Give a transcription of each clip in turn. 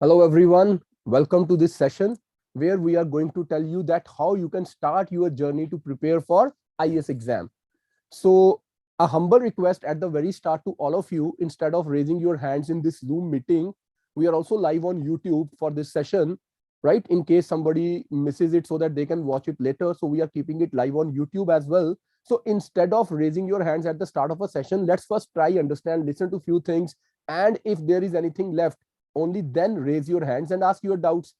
Hello everyone, welcome to this session where we are going to tell you that how you can start your journey to prepare for IAS exam. So a humble request at the very start to all of you, instead of raising your hands in this Zoom meeting, we are also live on YouTube for this session, right? In case somebody misses it so that they can watch it later. So we are keeping it live on YouTube as well. So instead of raising your hands at the start of a session, let's first try, understand, listen to few things. And if there is anything left, only then raise your hands and ask your doubts.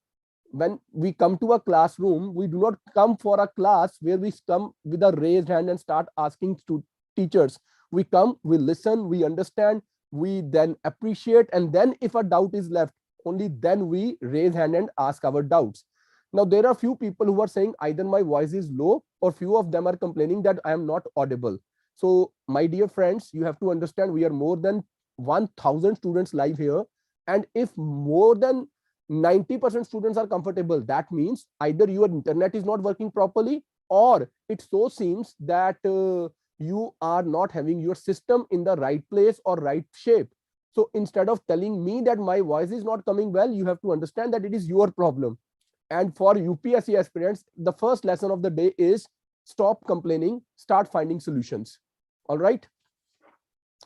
When we come to a classroom, we do not come for a class where we come with a raised hand and start asking to teachers. We come, we listen, we understand, we then appreciate, and then if a doubt is left, only then we raise hand and ask our doubts. Now there are few people who are saying either my voice is low or few of them are complaining that I am not audible. So my dear friends, you have to understand we are more than 1000 students live here, and if more than 90% students are comfortable, that means either your internet is not working properly, or it so seems that you are not having your system in the right place or right shape. So instead of telling me that my voice is not coming well, you have to understand that it is your problem. And for UPSC aspirants, the first lesson of the day is stop complaining, start finding solutions. All right.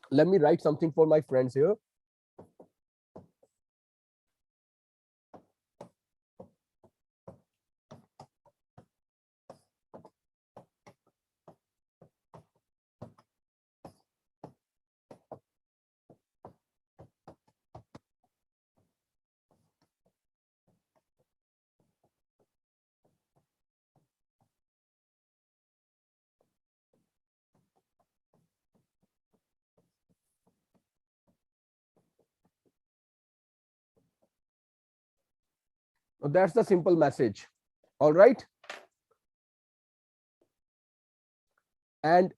Let me write something for my friends here. That's the simple message. All right. And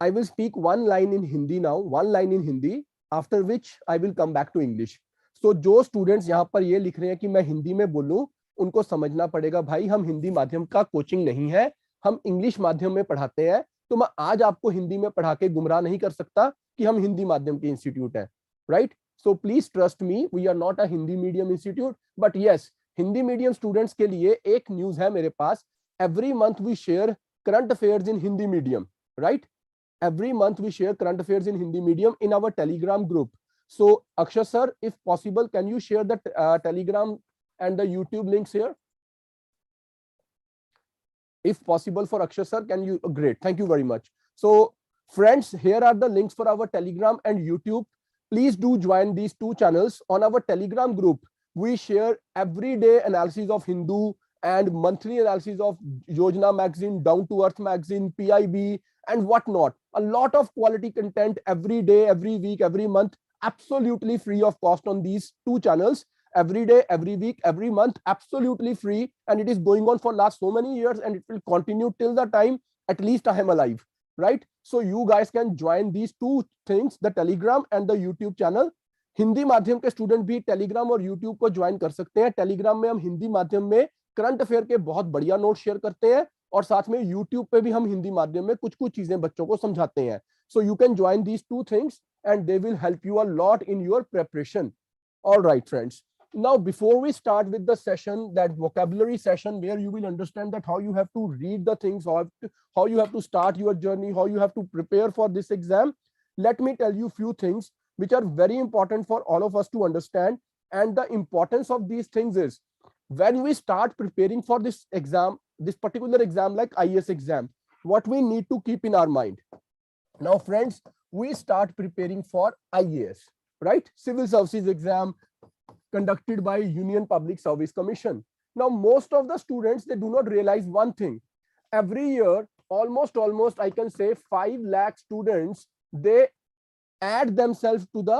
I will speak one line in Hindi now, one line in Hindi, after which I will come back to English. So जो students यहाँ पर ये लिख रहे हैं कि मैं हिंदी में बोलूं, उनको समझना पड़ेगा भाई हम हिंदी माध्यम का कोचिंग नहीं है, हम इंग्लिश माध्यम में पढ़ाते हैं। तो मैं आज आपको हिंदी में पढ़ा के गुमराह नहीं कर सकता कि हम हिंदी माध्यम के इंस्टीट्यूट है, right? So please trust me, we are not a Hindi medium institute, but yes, Hindi medium students के लिए एक न्यूज है मेरे पास। Every month we share current affairs in Hindi medium, right? Every month we share current affairs in Hindi medium in our Telegram group. So Akshay sir, if possible, can you share the Telegram and the YouTube links here? If possible for Akshay sir, can you? Great, thank you very much. So friends, here are the links for our Telegram and YouTube. Please do join these two channels. On our Telegram group, we share everyday analysis of Hindu and monthly analysis of Yojana magazine, Down to Earth magazine, PIB, and whatnot. A lot of quality content every day, every week, every month, absolutely free of cost on these two channels. Every day, every week, every month, absolutely free. And it is going on for last so many years, and it will continue till the time at least I am alive, right? So you guys can join these two things, the Telegram and the YouTube channel. Hindi माध्यम के student भी Telegram और YouTube को join कर सकते हैं। Telegram में हम हिंदी माध्यम में करंट अफेयर के बहुत बढ़िया नोट शेयर करते हैं, और साथ में यूट्यूब पे भी हम हिंदी माध्यम में कुछ कुछ चीजें बच्चों को समझाते हैं। So you can join these two things and they will help you a lot in your preparation. Alright friends, now before we start with the session, that vocabulary session where you will understand that how you have to read the things, how you have to start your journey, how you have to prepare for this exam, let me tell you few things which are very important for all of us to understand. And the importance of these things is, when we start preparing for this exam, this particular exam like IAS exam, what we need to keep in our mind. Now friends, we start preparing for IAS, right? Civil services exam conducted by Union Public Service Commission. Now most of the students, they do not realize one thing. Every year almost I can say 5 lakh students, they add themselves to the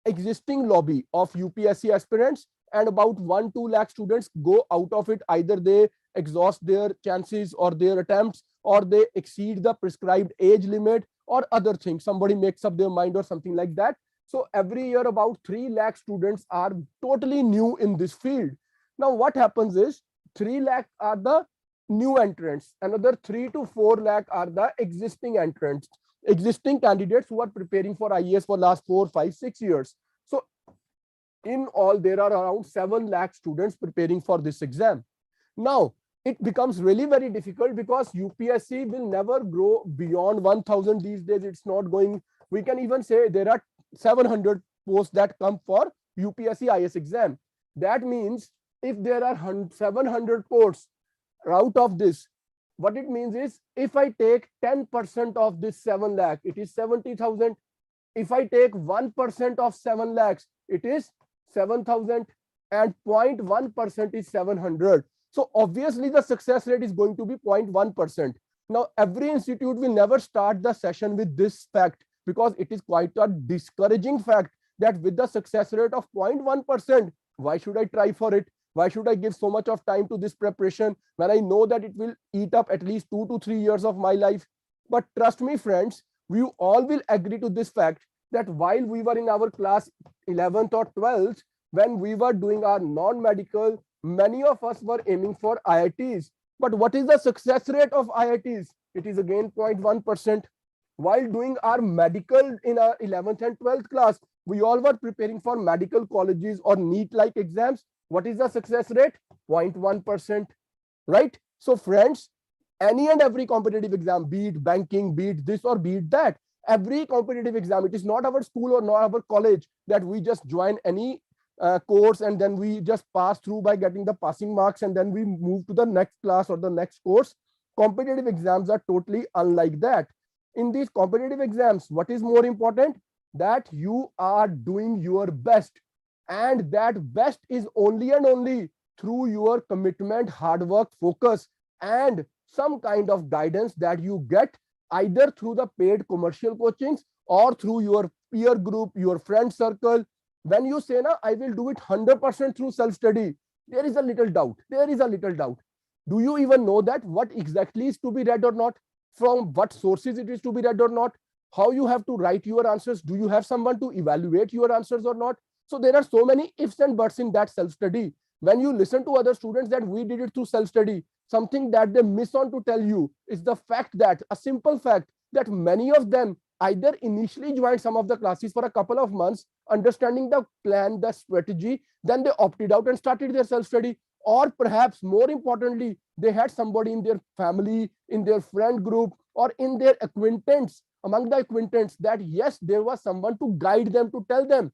existing lobby of UPSC aspirants, and about 1-2 lakh students go out of it. Either they exhaust their chances or their attempts, or they exceed the prescribed age limit, or other things, somebody makes up their mind or something like that. So every year about 3 lakh students are totally new in this field. Now what happens is, 3 lakh are the new entrants, another 3 to 4 lakh are the existing entrants, existing candidates who are preparing for IAS for last 4, 5, 6 years. So In all, there are around 7 lakh students preparing for this exam. Now, it becomes really very difficult because UPSC will never grow beyond 1000 these days. It's not going, we can even say there are 700 posts that come for UPSC IAS exam. That means if there are 700 posts out of this, what it means is if I take 10% of this 7 lakh, it is 70,000. If I take 1% of 7 lakhs, it is 7,000, and 0.1% is 700. So obviously the success rate is going to be 0.1%. Now, every institute will never start the session with this fact because it is quite a discouraging fact that with the success rate of 0.1%, why should I try for it? Why should I give so much of time to this preparation when I know that it will eat up at least 2 to 3 years of my life? But trust me, friends, we all will agree to this fact that while we were in our class 11th or 12th, when we were doing our non-medical, many of us were aiming for IITs. But what is the success rate of IITs? It is again 0.1%. While doing our medical in our 11th and 12th class, we all were preparing for medical colleges or NEET-like exams. What is the success rate? 0.1%, right? So friends, any and every competitive exam, be it banking, be it this or be it that, every competitive exam, it is not our school or not our college that we just join any course and then we just pass through by getting the passing marks and then we move to the next class or the next course. Competitive exams are totally unlike that. In these competitive exams, what is more important? That you are doing your best, and that best is only and only through your commitment, hard work, focus, and some kind of guidance that you get either through the paid commercial coachings or through your peer group, your friend circle. When you say, "Na, I will do it 100% through self-study," there is a little doubt. There is a little doubt. Do you even know that what exactly is to be read or not? From what sources it is to be read or not? How you have to write your answers? Do you have someone to evaluate your answers or not? So there are so many ifs and buts in that self-study. When you listen to other students that we did it through self-study, something that they miss on to tell you is the fact that, a simple fact, that many of them either initially joined some of the classes for a couple of months, understanding the plan, the strategy, then they opted out and started their self-study. Or perhaps more importantly, they had somebody in their family, in their friend group, or in their acquaintance, among the acquaintance, that yes, there was someone to guide them, to tell them.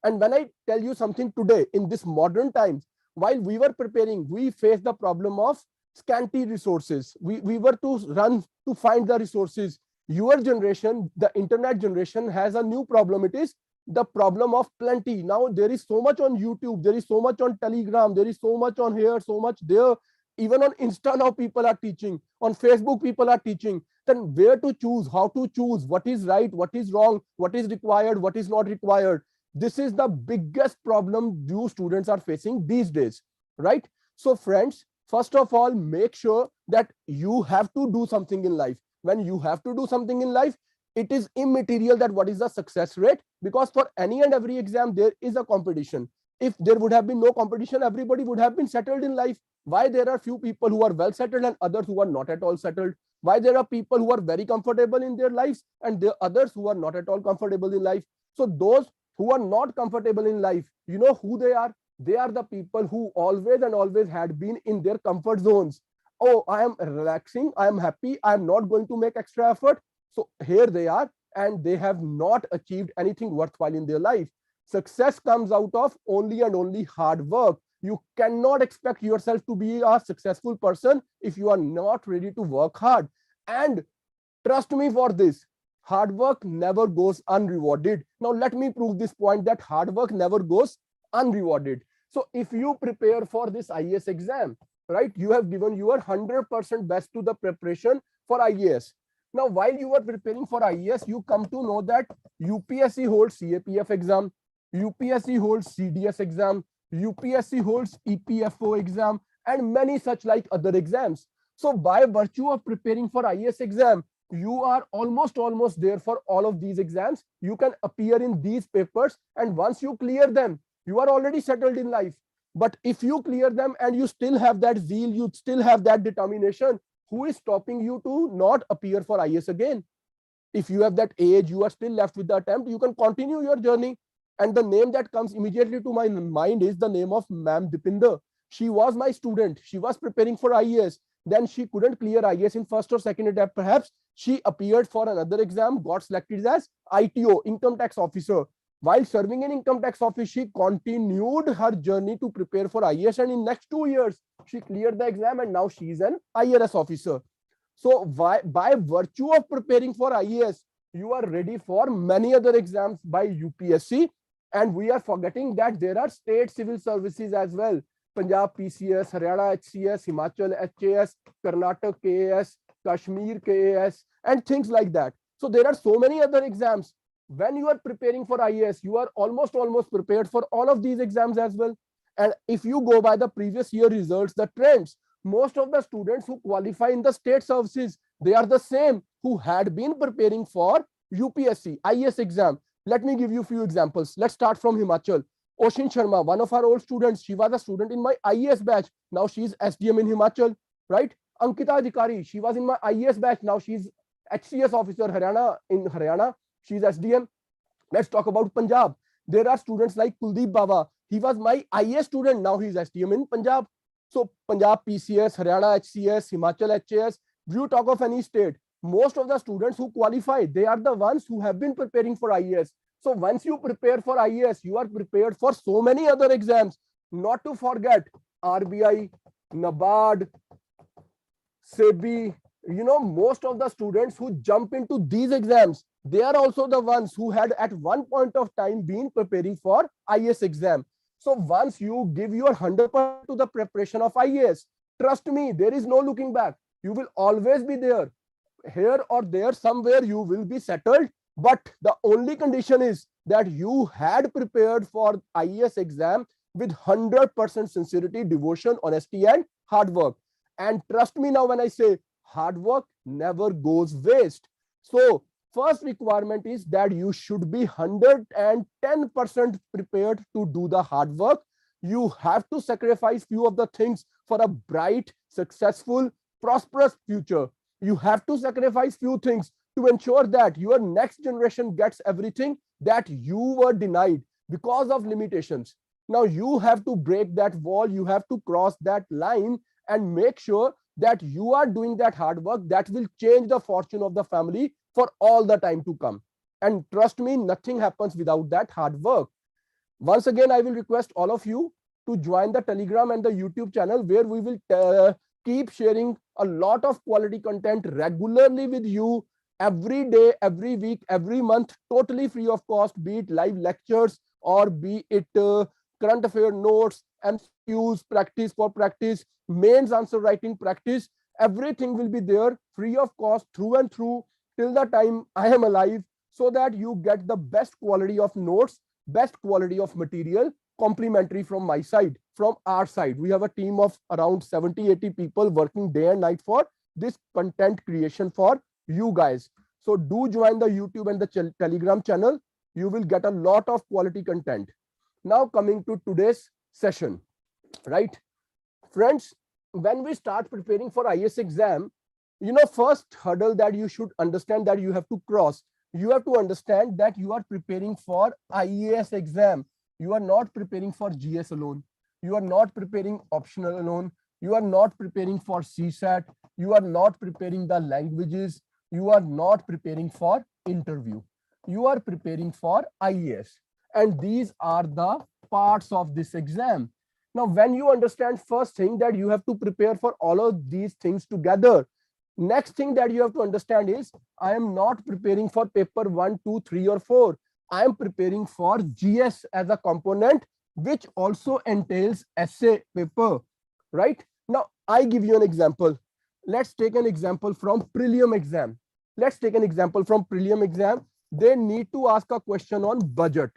And when I tell you something today, in this modern times, while we were preparing, we faced the problem of scanty resources. We were to run to find the resources. Your generation, the internet generation, has a new problem. It is the problem of plenty. Now there is so much on YouTube, there is so much on Telegram, there is so much on here, so much there. Even on Insta now people are teaching, on Facebook people are teaching. Then where to choose, how to choose, what is right, what is wrong, what is required, what is not required. This is the biggest problem you students are facing these days, right? So friends, first of all, make sure that you have to do something in life. When you have to do something in life, it is immaterial that what is the success rate, because for any and every exam, there is a competition. If there would have been no competition, everybody would have been settled in life. Why there are few people who are well settled and others who are not at all settled? Why there are people who are very comfortable in their lives and there are others who are not at all comfortable in life? So those who are not comfortable in life, you know who they are? They are the people who always and always had been in their comfort zones. Oh, I am relaxing, I am happy, I am not going to make extra effort. So here they are, and they have not achieved anything worthwhile in their life. Success comes out of only and only hard work. You cannot expect yourself to be a successful person if you are not ready to work hard. And trust me for this, hard work never goes unrewarded. Now let me prove this point that hard work never goes unrewarded. So if you prepare for this IAS exam, right, you have given your 100% best to the preparation for IAS. Now, while you are preparing for IAS, you come to know that UPSC holds CAPF exam, UPSC holds CDS exam, UPSC holds EPFO exam, and many such like other exams. So by virtue of preparing for IAS exam, you are almost there for all of these exams. You can appear in these papers, and once you clear them, you are already settled in life. But if you clear them and you still have that zeal, you still have that determination, who is stopping you to not appear for IAS again? If you have that age, you are still left with the attempt, you can continue your journey. And the name that comes immediately to my mind is the name of Ma'am Dipinder. She was my student. She was preparing for IAS. Then she couldn't clear IAS in first or second attempt. Perhaps she appeared for another exam, got selected as ITO, Income Tax Officer. While serving in Income Tax Office, she continued her journey to prepare for IAS, and in next 2 years, she cleared the exam, and now she is an IRS officer. So by virtue of preparing for IAS, you are ready for many other exams by UPSC, and we are forgetting that there are state civil services as well. Punjab PCS, Haryana HCS, Himachal HAS, Karnataka KAS, Kashmir KAS, and things like that. So there are so many other exams. When you are preparing for IAS, you are almost prepared for all of these exams as well. And if you go by the previous year results, the trends, most of the students who qualify in the state services, they are the same who had been preparing for UPSC IAS exam. Let me give you a few examples. Let's start from Himachal. Oshin Sharma, one of our old students, she was a student in my IAS batch. Now she is SDM in Himachal, right? Ankita Adhikari, she was in my IAS batch. Now she's HCS officer in Haryana. She's SDM. Let's talk about Punjab. There are students like Kuldeep Bawa. He was my IAS student. Now he's SDM in Punjab. So Punjab PCS, Haryana HCS, Himachal HAS. You talk of any state, most of the students who qualify, they are the ones who have been preparing for IAS. So once you prepare for IAS, you are prepared for so many other exams. Not to forget RBI, NABARD, SEBI. Most of the students who jump into these exams, they are also the ones who had at one point of time been preparing for IAS exam. So once you give your 100% to the preparation of IAS, trust me, there is no looking back. You will always be there. Here or there, somewhere you will be settled. But the only condition is that you had prepared for IAS exam with 100% sincerity, devotion, honesty, and hard work. And trust me now when I say hard work never goes waste. So first requirement is that you should be 110% prepared to do the hard work. You have to sacrifice few of the things for a bright, successful, prosperous future. You have to sacrifice few things to ensure that your next generation gets everything that you were denied because of limitations. Now you have to break that wall. You have to cross that line and make sure that you are doing that hard work that will change the fortune of the family for all the time to come. And trust me, nothing happens without that hard work. Once again, I will request all of you to join the Telegram and the YouTube channel, where we will keep sharing a lot of quality content regularly with you every day, every week, every month, totally free of cost, be it live lectures or be it current affair notes, MCQs, practice for practice, mains answer writing practice. Everything will be there free of cost through and through till the time I am alive, so that you get the best quality of notes, best quality of material, complimentary from my side, from our side. We have a team of around 70-80 people working day and night for this content creation for you guys. So do join the YouTube and the Telegram channel. You will get a lot of quality content. Now coming to today's session, right? Friends, when we start preparing for IAS exam, first hurdle that you should understand that you have to cross, you have to understand that you are preparing for IAS exam. You are not preparing for GS alone. You are not preparing optional alone. You are not preparing for CSAT. You are not preparing the languages. You are not preparing for interview. You are preparing for IAS. And these are the parts of this exam. Now, when you understand first thing that you have to prepare for all of these things together, next thing that you have to understand is I am not preparing for paper 1, 2, 3, or 4. I am preparing for GS as a component, which also entails essay paper, right? Now, I give you an example. Let's take an example from prelim exam. Let's take an example from prelim exam. They need to ask a question on budget,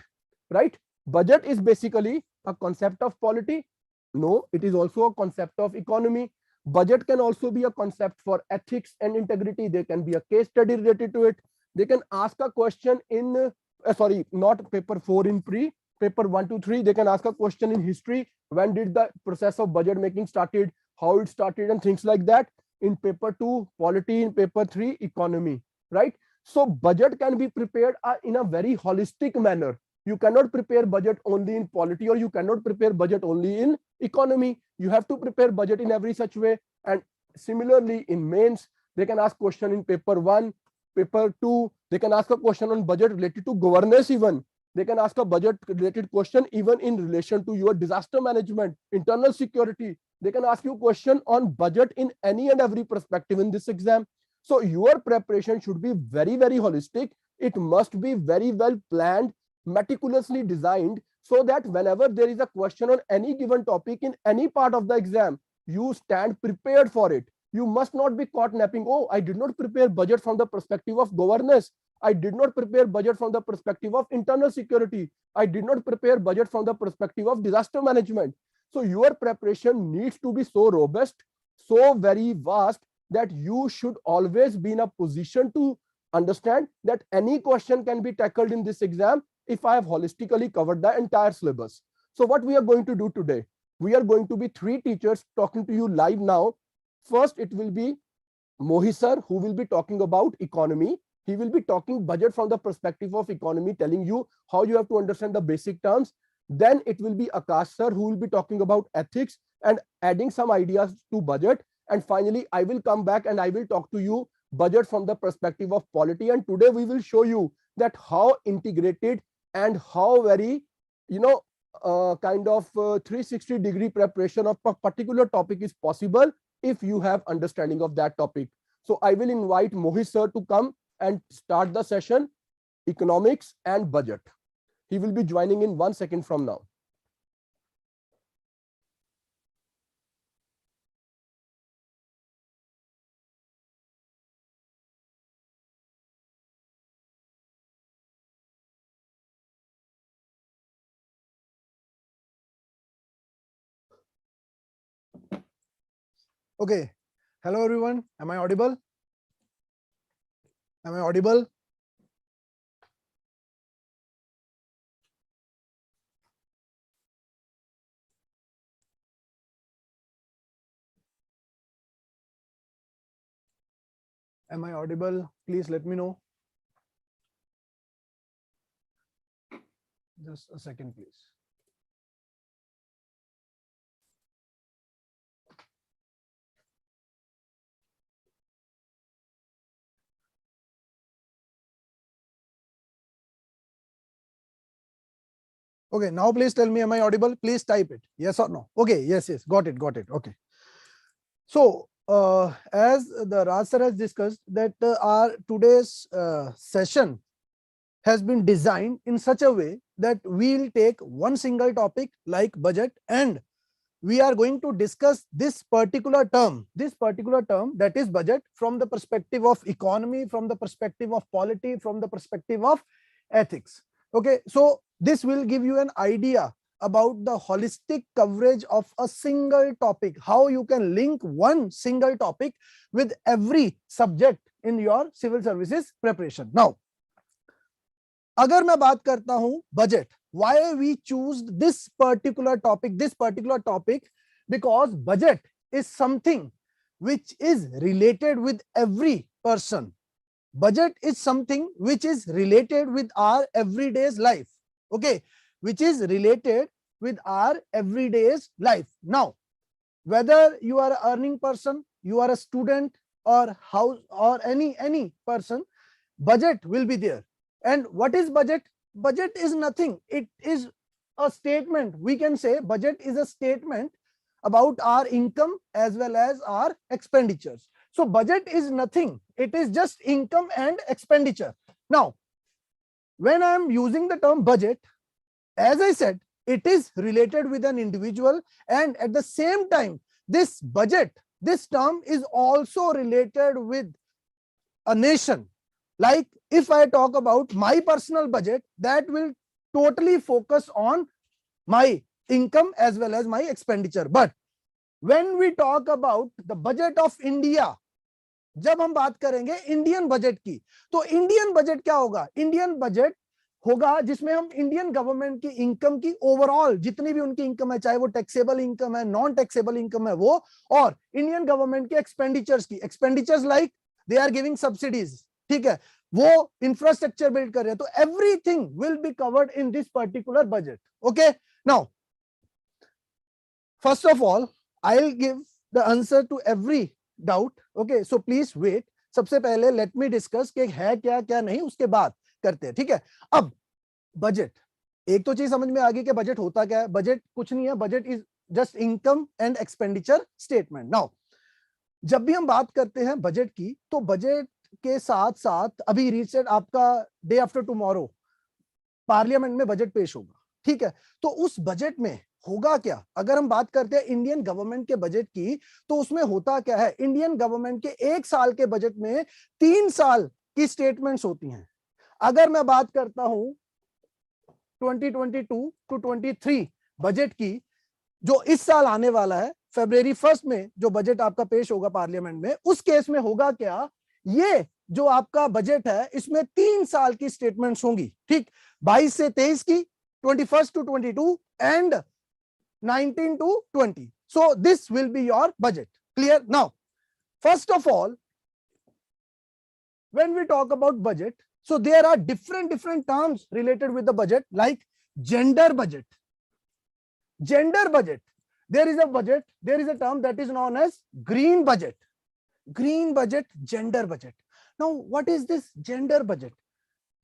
right? Budget is basically a concept of polity. No, it is also a concept of economy. Budget can also be a concept for ethics and integrity. There can be a case study related to it. They can ask a question in, not paper 4 in pre, paper 1 to 3. They can ask a question in history. When did the process of budget making started, how it started, and things like that. In paper 2, polity. In paper 3, economy, right? So budget can be prepared in a very holistic manner. You cannot prepare budget only in polity, or you cannot prepare budget only in economy. You have to prepare budget in every such way. And similarly in mains, they can ask question in paper 1, paper 2, they can ask a question on budget related to governance. Even they can ask a budget related question even in relation to your disaster management, internal security. They can ask you question on budget in any and every perspective in this exam. So your preparation should be very, very holistic. It must be very well planned, meticulously designed, so that whenever there is a question on any given topic in any part of the exam, you stand prepared for it. You must not be caught napping. Oh, I did not prepare budget from the perspective of governance. I did not prepare budget from the perspective of internal security. I did not prepare budget from the perspective of disaster management. So your preparation needs to be so robust, so very vast, that you should always be in a position to understand that any question can be tackled in this exam if I have holistically covered the entire syllabus. So what we are going to do today, we are going to be 3 teachers talking to you live now. First, it will be Mohi sir, who will be talking about economy. He will be talking budget from the perspective of economy, telling you how you have to understand the basic terms. Then it will be Akash sir, who will be talking about ethics and adding some ideas to budget. And finally, I will come back and I will talk to you budget from the perspective of polity. And today we will show you that how integrated and how very, kind of 360-degree preparation of a particular topic is possible if you have understanding of that topic. So I will invite Mohit sir to come and start the session, economics and budget. He will be joining in 1 second from now. Okay. Hello, everyone. Am I audible? Am I audible? Am I audible? Please let me know. Just a second, please. Okay, now please tell me, am I audible? Please type it. Yes or no? Okay, yes, got it. Okay. So, as the Raj sir has discussed, that our today's session has been designed in such a way that we'll take one single topic like budget, and we are going to discuss this particular term that is budget from the perspective of economy, from the perspective of polity, from the perspective of ethics. Okay, so this will give you an idea about the holistic coverage of a single topic, how you can link one single topic with every subject in your civil services preparation. Now, अगर मैं बात करता हूं budget, why we choose this particular topic, because budget is something which is related with every person. Budget is something which is related with our everyday's life. Okay, which is related with our everyday's life. Now, whether you are an earning person, you are a student, or house, or any person, budget will be there. And what is budget? Budget is nothing. It is a statement. We can say budget is a statement about our income as well as our expenditures. So budget is nothing. It is just income and expenditure. Now, when I am using the term budget, as I said, it is related with an individual, and at the same time, this budget, this term is also related with a nation. Like if I talk about my personal budget, that will totally focus on my income as well as my expenditure. But when we talk about the budget of India, जब हम बात करेंगे Indian budget की, तो Indian budget क्या होगा? Indian budget होगा जिसमें हम इंडियन गवर्नमेंट की इनकम की ओवरऑल जितनी भी उनकी इनकम है, चाहे वो टैक्सेबल इनकम है, नॉन टैक्सेबल इनकम है, वो, और इंडियन गवर्नमेंट के एक्सपेंडिचर्स की, expenditures like they are giving subsidies, ठीक है, वो इंफ्रास्ट्रक्चर बिल्ड कर रहे हैं, तो everything will be covered in this particular budget. Okay, now first of all I will give the answer to every doubt. Okay, so please wait. सबसे पहले let me discuss कि है क्या क्या नहीं, उसके बाद करते हैं. ठीक है, अब बजट, एक तो चीज समझ में आ गई कि बजट होता क्या है. बजट कुछ नहीं है, budget is just income and expenditure statement. Now जब भी हम बात करते हैं बजट की, तो बजट के साथ साथ अभी रिसेंट आपका डे आफ्टर टुमारो पार्लियामेंट में बजट पेश होगा. ठीक है, तो उस बजट में होगा क्या. अगर हम बात करते हैं इंडियन गवर्नमेंट के बजट की, तो उसमें होता क्या है. इंडियन गवर्नमेंट के एक साल के बजट में 3 साल की स्टेटमेंट्स होती हैं. अगर मैं बात करता हूं 2022 टू 23 बजट की, जो इस साल आने वाला है, फरवरी 1 में जो बजट आपका पेश होगा पार्लियामेंट में, उस केस में होगा क्या, ये जो आपका बजट है इसमें 3 साल की स्टेटमेंट्स होंगी. ठीक, 22 से 23 की, 21 to 22 and 19 to 20. So this will be your budget. Clear? Now, first of all, when we talk about budget, so there are different terms related with the budget, like gender budget. Gender budget. There is a budget, there is a term that is known as green budget. Green budget, gender budget. Now, what is this gender budget?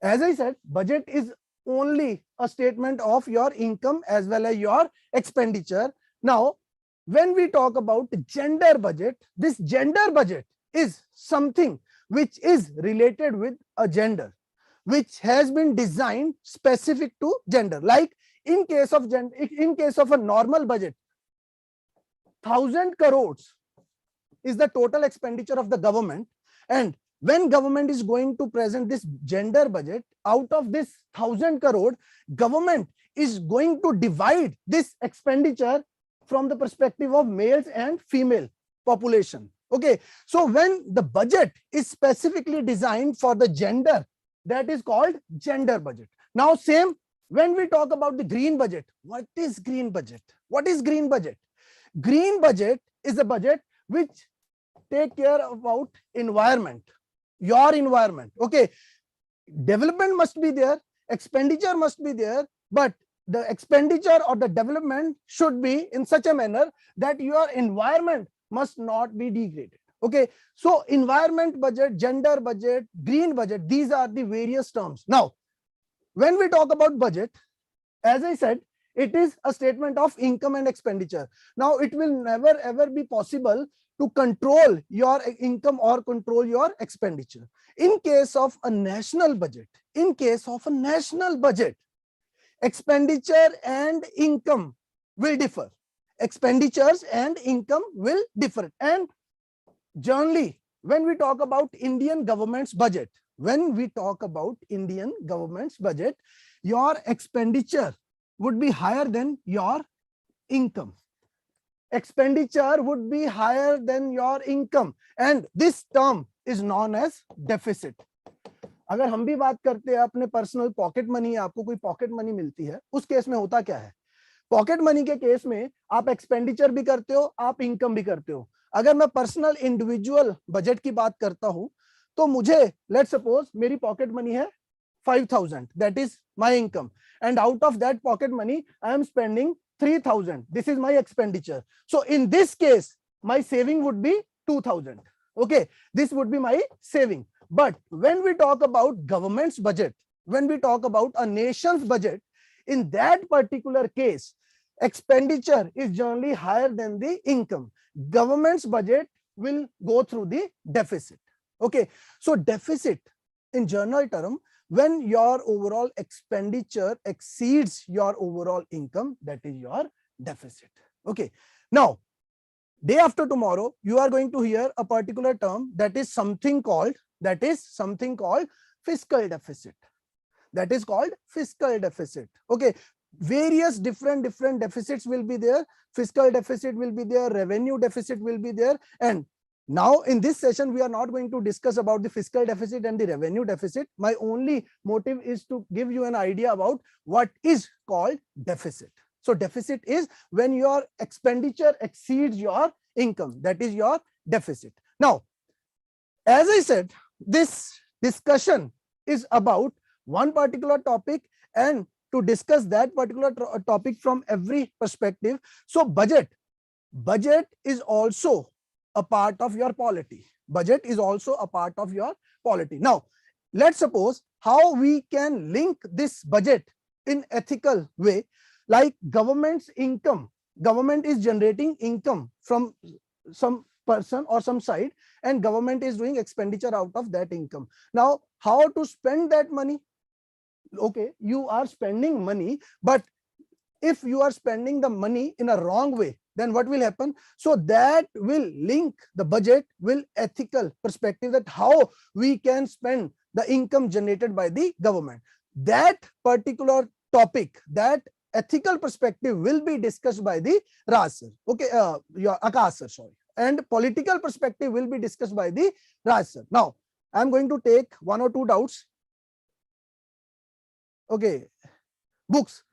As I said, budget is only a statement of your income as well as your expenditure. Now, when we talk about gender budget, this gender budget is something which is related with a gender, which has been designed specific to gender. Like in case of a normal budget, 1,000 crores is the total expenditure of the government, and when government is going to present this gender budget, out of this 1,000 crore, government is going to divide this expenditure from the perspective of males and female population. Okay, so when the budget is specifically designed for the gender, that is called gender budget. Now same when we talk about the green budget. What is green budget? What is green budget? Green budget is a budget which take care about environment, your environment. Okay, development must be there, expenditure must be there, but the expenditure or the development should be in such a manner that your environment must not be degraded. Okay, so environment budget, gender budget, green budget, these are the various terms. Now, when we talk about budget, as I said, it is a statement of income and expenditure. Now, it will never ever be possible to control your income or control your expenditure. In case of a national budget, expenditure and income will differ. Expenditures and income will differ. And generally, when we talk about Indian government's budget, your expenditure would be higher than your income. Expenditure would be higher than your income, and this term is known as deficit. अगर हम भी बात करते हैं अपने personal pocket money, आपको कोई pocket money मिलती है, उस केस में होता क्या है, पॉकेट मनी के केस में आप एक्सपेंडिचर भी करते हो, आप इनकम भी करते हो. अगर मैं पर्सनल इंडिविजुअल बजट की बात करता हूं, तो मुझे लेट्स सपोज मेरी पॉकेट मनी है 5,000, that is my income, and out of that pocket money I am spending 3,000. This is my expenditure. So in this case, my saving would be 2,000. Okay, this would be my saving. But when we talk about government's budget, when we talk about a nation's budget, in that particular case, expenditure is generally higher than the income. Government's budget will go through the deficit. Okay, so deficit in general term, when your overall expenditure exceeds your overall income, that is your deficit. Okay, now day after tomorrow you are going to hear a particular term that is something called fiscal deficit. That is called fiscal deficit. Okay, various different deficits will be there. Fiscal deficit will be there, revenue deficit will be there. And now in this session we are not going to discuss about the fiscal deficit and the revenue deficit. My only motive is to give you an idea about what is called deficit. So deficit is when your expenditure exceeds your income, that is your deficit. Now, as I said, this discussion is about one particular topic and to discuss that particular topic from every perspective. So budget is also a part of your polity. Budget is also a part of your polity. Now, let's suppose how we can link this budget in ethical way, like government's income. Government is generating income from some person or some side, and government is doing expenditure out of that income. Now, how to spend that money? Okay, you are spending money, but if you are spending the money in a wrong way, then what will happen? So that will link the budget with ethical perspective, that how we can spend the income generated by the government. That particular topic, that ethical perspective will be discussed by the Raj sir. Okay, your Akash sir, sorry. And political perspective will be discussed by the Raj sir. Now, I'm going to take one or two doubts. Okay, books.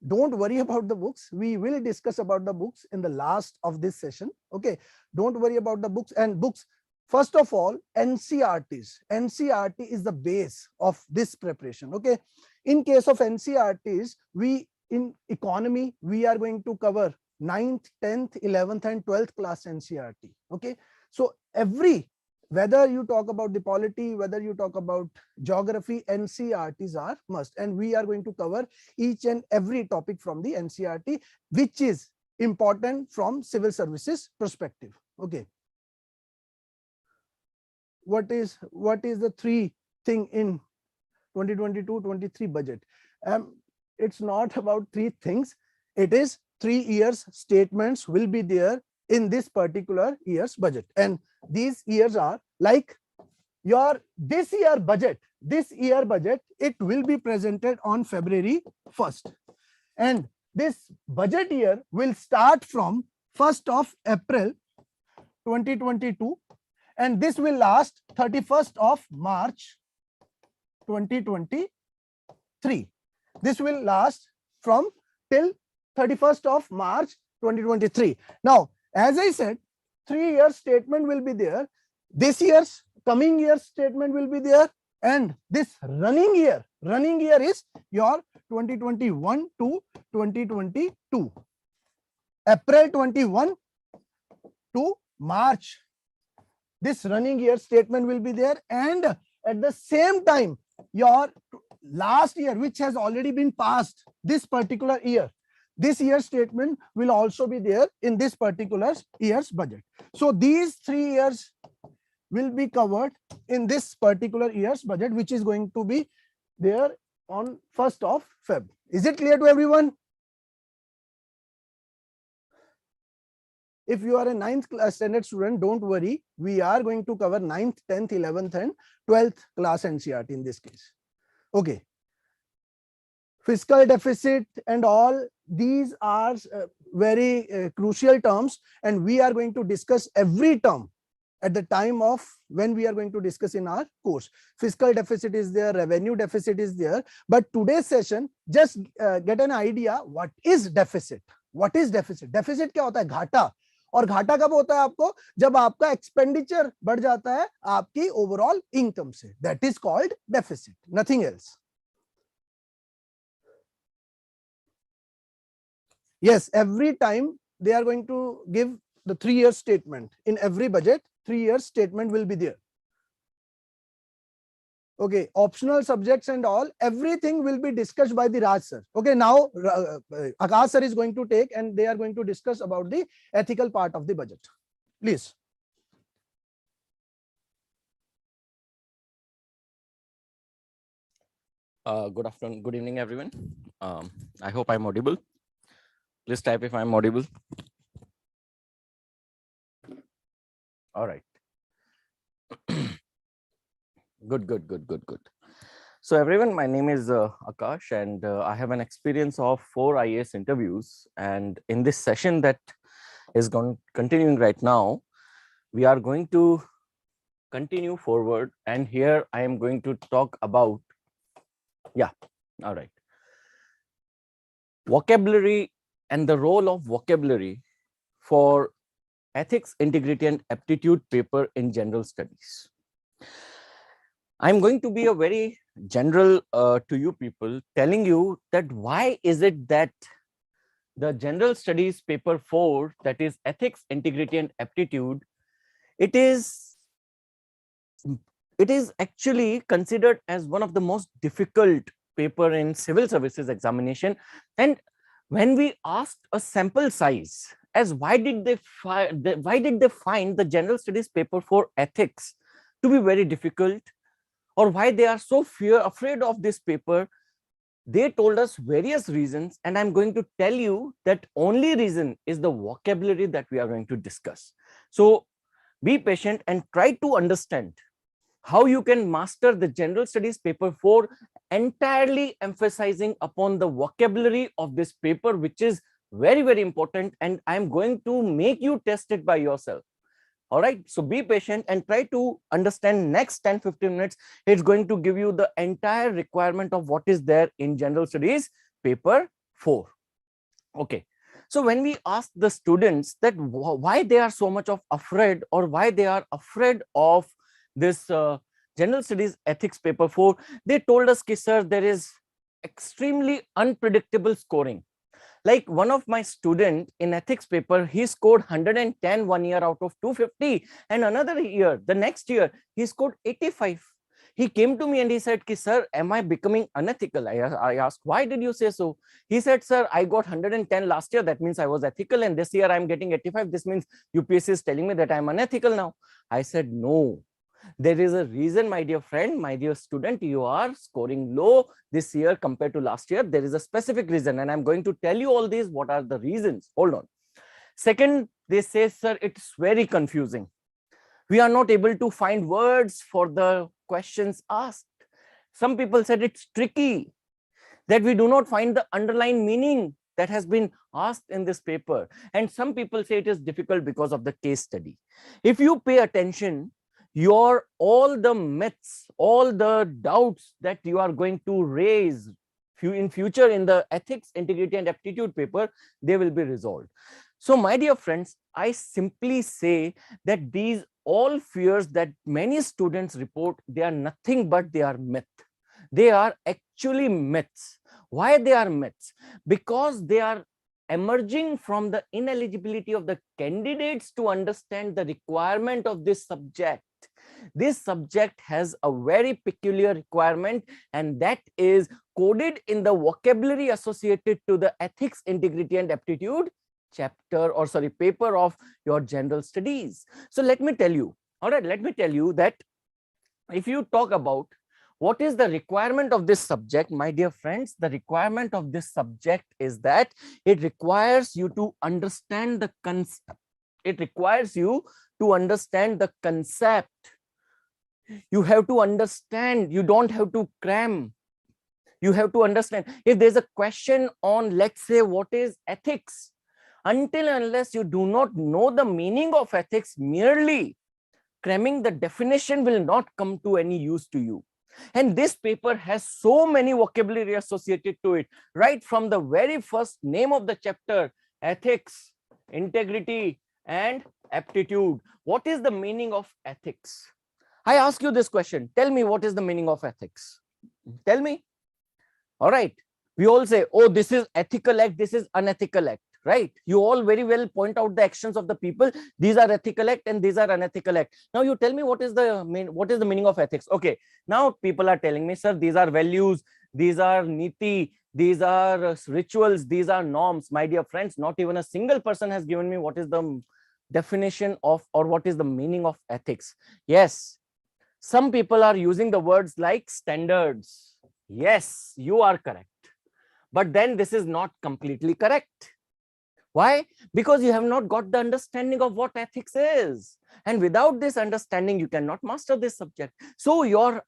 Don't worry about the books. We will discuss about the books in the last of this session. Okay, don't worry about the books. And books, first of all, NCERTs. NCERT is the base of this preparation. Okay, in case of NCERTs, we in economy, we are going to cover 9th, 10th, 11th and 12th class NCERT. Okay, so every, whether you talk about the polity, whether you talk about geography, NCERTs are must. And we are going to cover each and every topic from the NCERT, which is important from civil services perspective. Okay. What is the three thing in 2022-23 budget? It's not about three things. It is 3 years statements will be there in this particular year's budget. And these years are like your this year budget, it will be presented on February 1st. And this budget year will start from 1st of April 2022 and this will last 31st of March 2023. This will last from till 31st of March 2023. Now, as I said, 3-year statement will be there. This year's coming year statement will be there. And this running year is your 2021 to 2022. April 21 to March. This running year statement will be there. And at the same time, your last year, which has already been passed, this particular year, this year's statement will also be there in this particular year's budget. So these 3 years will be covered in this particular year's budget, which is going to be there on 1st of Feb. Is it clear to everyone? If you are a 9th class standard student, don't worry. We are going to cover 9th, 10th, 11th and 12th class NCERT in this case. Okay. Fiscal deficit and all these are very crucial terms, and we are going to discuss every term at the time of when we are going to discuss in our course. Fiscal deficit is there, revenue deficit is there, but today's session, just get an idea what is deficit. What is deficit? Deficit क्या होता है? घाटा. और घाटा कब होता है आपको? जब आपका एक्सपेंडिचर बढ़ जाता है आपकी ओवरऑल इनकम से. That is called deficit, nothing else. Yes, every time they are going to give the 3-year statement. In every budget, 3-year statement will be there. Okay, optional subjects and all, everything will be discussed by the Raj sir. Okay, now Akash sir is going to take and they are going to discuss about the ethical part of the budget. Please. Good afternoon, good evening, everyone. I hope I'm audible. Please type if I'm audible. All right. Good. So everyone, my name is Akash, and I have an experience of 4 IAS interviews. And in this session that is continuing right now, we are going to continue forward. And here I am going to talk about, vocabulary and the role of vocabulary for ethics, integrity, and aptitude paper in general studies. I'm going to be a very general to you people, telling you that why is it that the general studies paper 4, that is ethics, integrity and aptitude, it is actually considered as one of the most difficult paper in civil services examination. And when we asked a sample size as why did they find the general studies paper for ethics to be very difficult, or why they are so afraid of this paper, they told us various reasons, and I'm going to tell you that only reason is the vocabulary that we are going to discuss. So be patient and try to understand how you can master the general studies paper 4, entirely emphasizing upon the vocabulary of this paper, which is very, very important, and I'm going to make you test it by yourself. All right, so be patient and try to understand next 10-15 minutes. It's going to give you the entire requirement of what is there in general studies paper 4. Okay, so when we ask the students that why they are so much of afraid, or why they are afraid of this general studies ethics paper 4, they told us, sir, there is extremely unpredictable scoring. Like one of my student in ethics paper, he scored 110 one year out of 250, and another year, the next year, he scored 85. He came to me and he said, sir, am I becoming unethical? I asked, why did you say so? He said, sir, I got 110 last year. That means I was ethical. And this year I'm getting 85. This means UPSC is telling me that I'm unethical now. I said, no. There is a reason, my dear friend, my dear student, you are scoring low this year compared to last year. There is a specific reason, and I'm going to tell you all these. What are the reasons? Hold on. Second, they say, sir, it's very confusing. We are not able to find words for the questions asked. Some people said it's tricky, that we do not find the underlying meaning that has been asked in this paper. And some people say it is difficult because of the case study. If you pay attention, all the myths, all the doubts that you are going to raise in future in the ethics, integrity and aptitude paper, they will be resolved. So my dear friends, I simply say that these all fears that many students report, they are nothing but they are myth. They are actually myths. Why they are myths? Because they are emerging from the ineligibility of the candidates to understand the requirement of this subject. This subject has a very peculiar requirement, and that is coded in the vocabulary associated to the ethics, integrity and aptitude chapter, or sorry, paper of your general studies. So let me tell you, all right, let me tell you that if you talk about what is the requirement of this subject, my dear friends, the requirement of this subject is that it requires you to understand the concept. It requires you to understand the concept. You have to understand. You don't have to cram. You have to understand. If there's a question on, let's say, what is ethics, until and unless you do not know the meaning of ethics, merely cramming the definition will not come to any use to you. And this paper has so many vocabulary associated to it, right from the very first name of the chapter, ethics, integrity and aptitude. What is the meaning of ethics? I ask you this question. Tell me, what is the meaning of ethics? Tell me. All right. We all say, oh, this is ethical act, this is unethical act, right? You all very well point out the actions of the people. These are ethical act and these are unethical act. Now you tell me what is the meaning of ethics? Okay. Now people are telling me, sir, these are values, these are niti, these are rituals, these are norms. My dear friends, not even a single person has given me what is the definition of, or what is the meaning of ethics. Yes. Some people are using the words like standards. Yes, you are correct. But then this is not completely correct. Why? Because you have not got the understanding of what ethics is. And without this understanding, you cannot master this subject. So your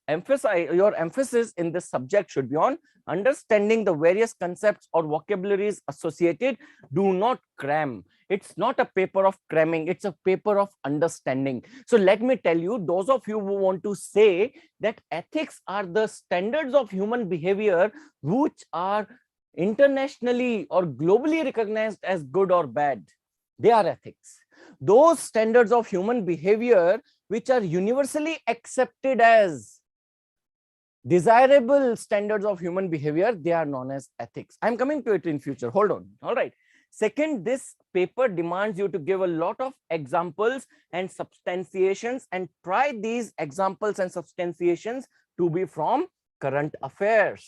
emphasis in this subject should be on understanding the various concepts or vocabularies associated. Do not cram. It's not a paper of cramming. It's a paper of understanding. So let me tell you, those of you who want to say that ethics are the standards of human behavior, which are internationally or globally recognized as good or bad, they are ethics. Those standards of human behavior which are universally accepted as desirable standards of human behavior, they are known as ethics. I'm coming to it in future. Hold on. All right. Second, this paper demands you to give a lot of examples and substantiations, and try these examples and substantiations to be from current affairs.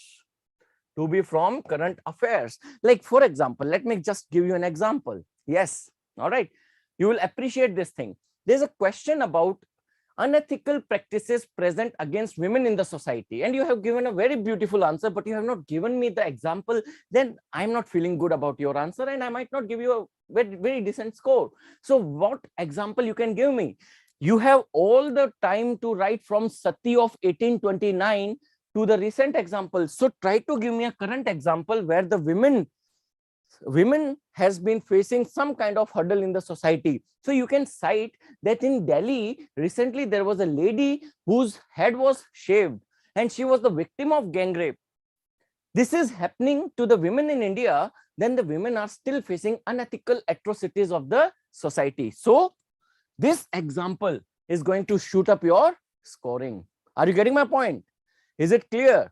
To be from current affairs. Like, for example, let me just give you an example. Yes. All right. You will appreciate this thing. There's a question about unethical practices present against women in the society, and you have given a very beautiful answer, but you have not given me the example. Then I'm not feeling good about your answer, and I might not give you a very, very decent score. So what example you can give me? You have all the time to write from Sati of 1829 to the recent example. So try to give me a current example where the women has been facing some kind of hurdle in the society. So you can cite that in Delhi recently there was a lady whose head was shaved and she was the victim of gang rape. This is happening to the women in India, then the women are still facing unethical atrocities of the society. So this example is going to shoot up your scoring. Are you getting my point? Is it clear?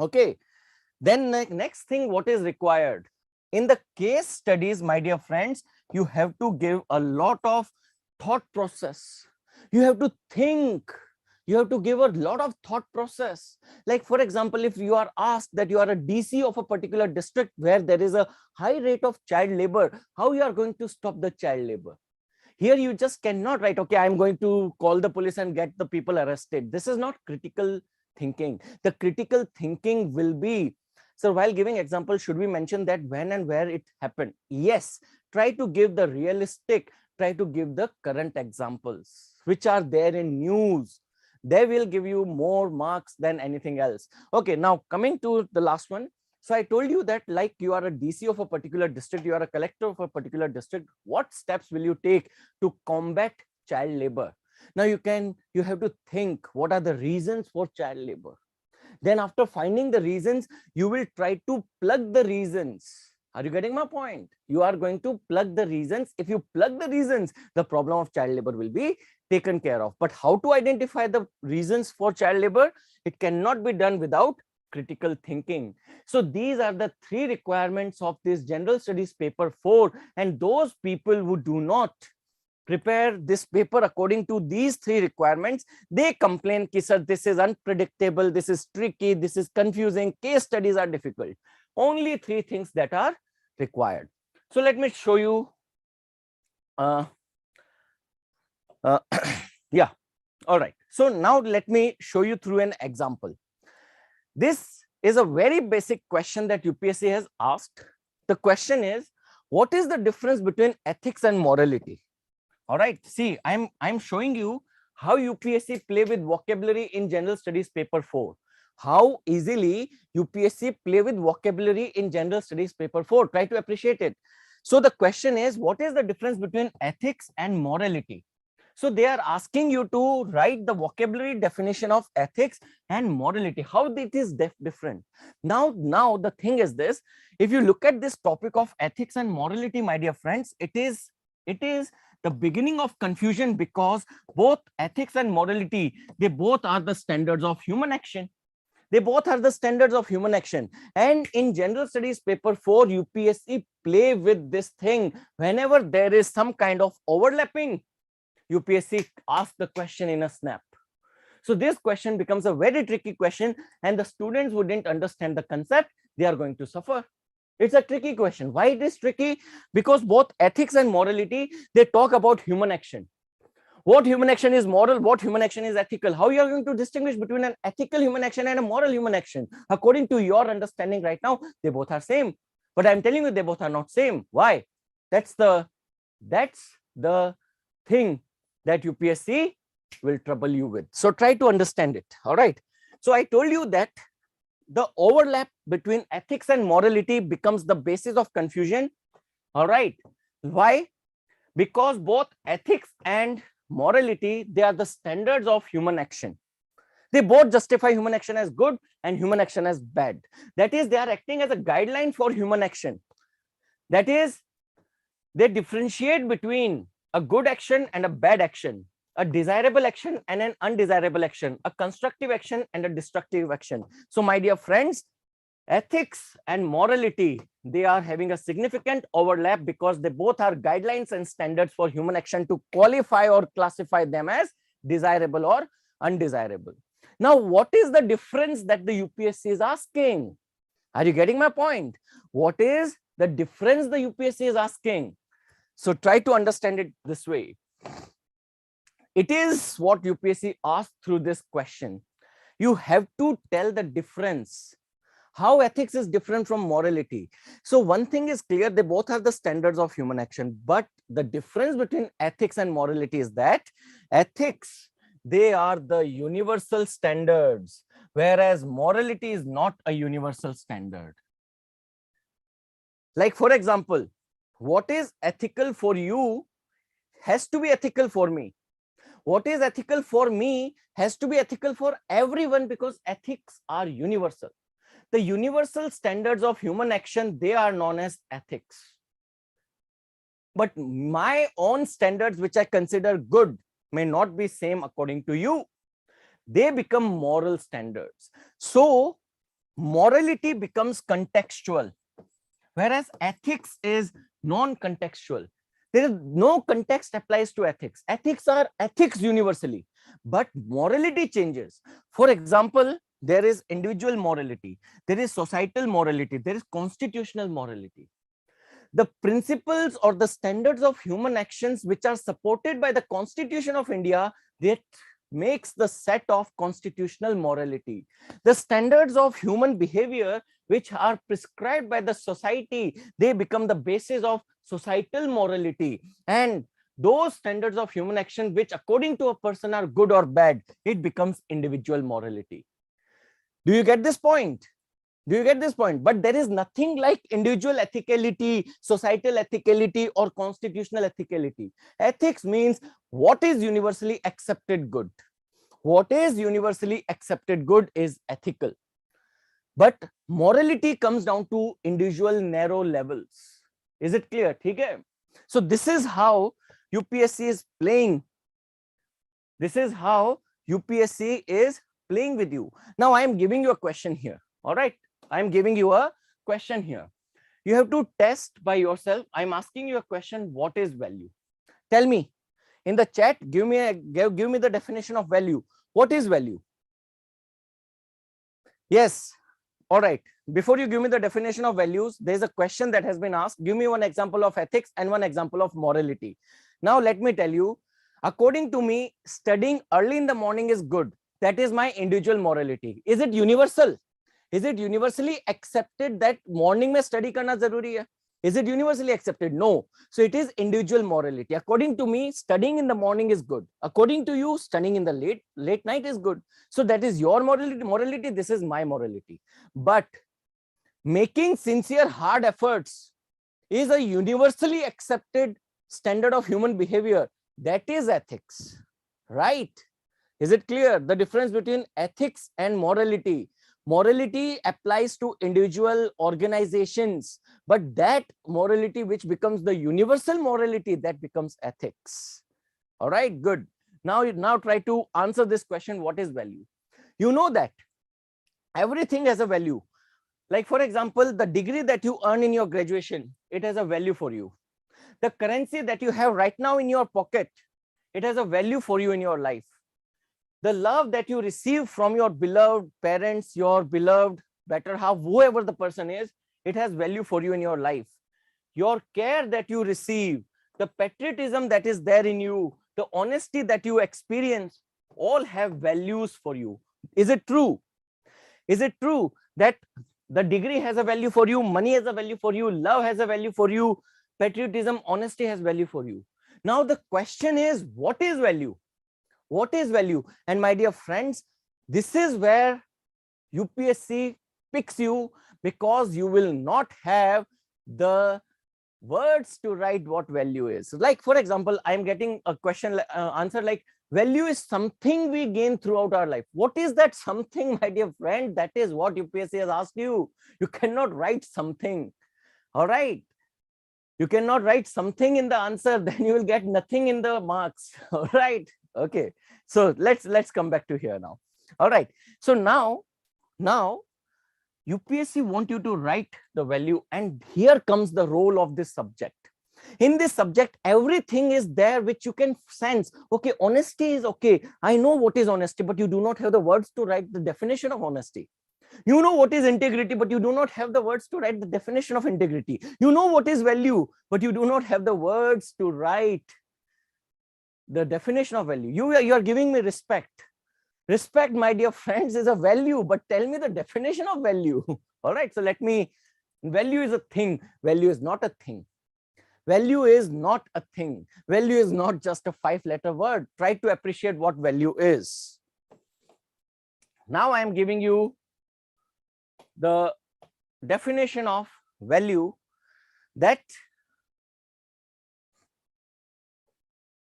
Okay. Then next thing, what is required? In the case studies, my dear friends, you have to give a lot of thought process. You have to think. You have to give a lot of thought process. Like, for example, if you are asked that you are a DC of a particular district where there is a high rate of child labor, how you are going to stop the child labor? Here you just cannot write, okay, I'm going to call the police and get the people arrested. This is not critical thinking. The critical thinking will be, so while giving example, should we mention that when and where it happened? Yes. Try to give the realistic, try to give the current examples, which are there in news. They will give you more marks than anything else. Okay, now coming to the last one. So I told you that, like, you are a DC of a particular district, you are a collector of a particular district. What steps will you take to combat child labor? Now you have to think, what are the reasons for child labor? Then after finding the reasons, you will try to plug the reasons. Are you getting my point? You are going to plug the reasons. If you plug the reasons, the problem of child labor will be taken care of. But how to identify the reasons for child labor? It cannot be done without critical thinking. So these are the 3 requirements of this General Studies paper 4. And those people who do not prepare this paper according to these 3 requirements, they complain, ki sir, this is unpredictable, this is tricky, this is confusing, case studies are difficult. Only 3 things that are required. So let me show you. Yeah. All right. So now let me show you through an example. This is a very basic question that UPSC has asked. The question is, what is the difference between ethics and morality? All right. See, I'm showing you how UPSC play with vocabulary in General Studies paper 4. How easily UPSC play with vocabulary in General Studies paper 4. Try to appreciate it. So the question is, what is the difference between ethics and morality? So they are asking you to write the vocabulary definition of ethics and morality. How it is different? Now the thing is this: if you look at this topic of ethics and morality, my dear friends, it is the beginning of confusion, because both ethics and morality, they both are the standards of human action. They both are the standards of human action. And in General Studies paper 4, UPSC play with this thing. Whenever there is some kind of overlapping, UPSC asks the question in a snap. So this question becomes a very tricky question, and the students who didn't understand the concept, they are going to suffer. It's a tricky question. Why it is tricky? Because both ethics and morality, they talk about human action. What human action is moral, what human action is ethical. How you are going to distinguish between an ethical human action and a moral human action? According to your understanding right now, they both are same. But I'm telling you, they both are not same. Why? That's the thing that UPSC will trouble you with. So try to understand it. All right. So I told you that the overlap between ethics and morality becomes the basis of confusion. All right. Why? Because both ethics and morality, they are the standards of human action. They both justify human action as good and human action as bad. That is, they are acting as a guideline for human action. That is, they differentiate between a good action and a bad action. a desirable action and an undesirable action, a constructive action and a destructive action. So my dear friends, ethics and morality, they are having a significant overlap because they both are guidelines and standards for human action to qualify or classify them as desirable or undesirable. Now, what is the difference that the UPSC is asking? Are you getting my point? What is the difference the UPSC is asking? So try to understand it this way. It is what UPSC asked through this question. You have to tell the difference. How ethics is different from morality. So one thing is clear, they both have the standards of human action, but the difference between ethics and morality is that ethics, they are the universal standards, whereas morality is not a universal standard. Like for example, what is ethical for you has to be ethical for me. What is ethical for me has to be ethical for everyone because ethics are universal. The universal standards of human action, they are known as ethics. But my own standards, which I consider good, may not be same according to you. They become moral standards. So morality becomes contextual, whereas ethics is non-contextual. There is no context applies to ethics. Ethics are ethics universally, but morality changes. For example, there is individual morality, there is societal morality, there is constitutional morality. The principles or the standards of human actions which are supported by the Constitution of India, that makes the set of constitutional morality. The standards of human behavior which are prescribed by the society, they become the basis of societal morality. And those standards of human action which according to a person are good or bad, it becomes individual morality. Do you get this point? Do you get this point? But there is nothing like individual ethicality, societal ethicality, or constitutional ethicality. Ethics means what is universally accepted good. What is universally accepted good is ethical. But morality comes down to individual narrow levels. Is it clear? Okay? So this is how UPSC is playing. This is how UPSC is playing with you. Now I am giving you a question here. All right. I am giving you a question here. You have to test by yourself. I'm asking you a question. What is value? Tell me in the chat. Give me the definition of value. What is value? Yes. All right. Before you give me the definition of values, there's a question that has been asked. Give me one example of ethics and one example of morality. Now let me tell you. According to me, studying early in the morning is good. That is my individual morality. Is it universal? Is it universally accepted that morning mein study karna zaruri hai? Is it universally accepted? No. So it is individual morality. According to me, studying in the morning is good. According to you, studying in the late night is good. So that is your morality. This is my morality. But making sincere hard efforts is a universally accepted standard of human behavior. That is ethics, right? Is it clear? The difference between ethics and morality. Morality applies to individual organizations, but that morality which becomes the universal morality, that becomes ethics. All right, good. Now try to answer this question. What is value? You know that everything has a value. Like for example, the degree that you earn in your graduation, it has a value for you. The currency that you have right now in your pocket, it has a value for you in your life. The love that you receive from your beloved parents, your beloved better half, whoever the person is, it has value for you in your life. Your care that you receive, the patriotism that is there in you, the honesty that you experience, all have values for you. Is it true? Is it true that the degree has a value for you, money has a value for you, love has a value for you, patriotism, honesty has value for you? Now the question is, what is value? What is value? And my dear friends, this is where UPSC picks you, because you will not have the words to write what value is. Like for example, I am getting a question answer like, value is something we gain throughout our life. What is that something, my dear friend? That is what UPSC has asked you. You cannot write something. All right. You cannot write something in the answer, then you will get nothing in the marks. All right. Okay, so let's come back to here now. All right, so now UPSC want you to write the value, and here comes the role of this subject. In this subject, everything is there which you can sense. Okay, honesty is okay. I know what is honesty, but you do not have the words to write the definition of honesty. You know what is integrity, but you do not have the words to write the definition of integrity. You know what is value, but you do not have the words to write the definition of value. You are giving me respect. Respect, my dear friends, is a value, but tell me the definition of value. All right, so value is a thing. Value is not a thing. Value is not a thing. Value is not just a 5-letter word. Try to appreciate what value is. Now I am giving you the definition of value that,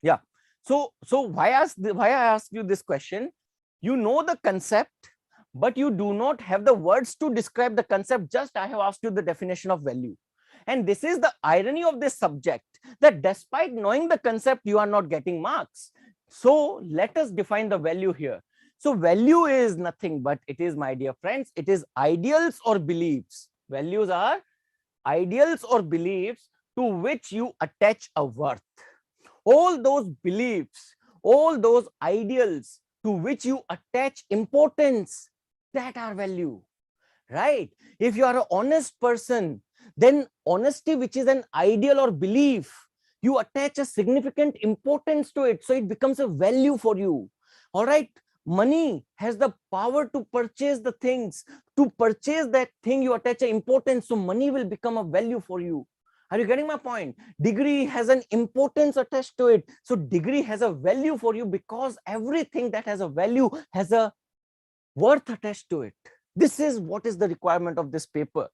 yeah. So why I ask you this question? You know the concept, but you do not have the words to describe the concept. Just I have asked you the definition of value. And this is the irony of this subject, that despite knowing the concept, you are not getting marks. So let us define the value here. So value is nothing but it is, my dear friends, it is ideals or beliefs. Values are ideals or beliefs to which you attach a worth. All those beliefs, all those ideals to which you attach importance, that are value, right? If you are an honest person, then honesty, which is an ideal or belief, you attach a significant importance to it, so it becomes a value for you. All right, money has the power to purchase the things. To purchase that thing, you attach an importance, so money will become a value for you. Are you getting my point? Degree has an importance attached to it, so degree has a value for you, because everything that has a value has a worth attached to it. This is what is the requirement of this paper.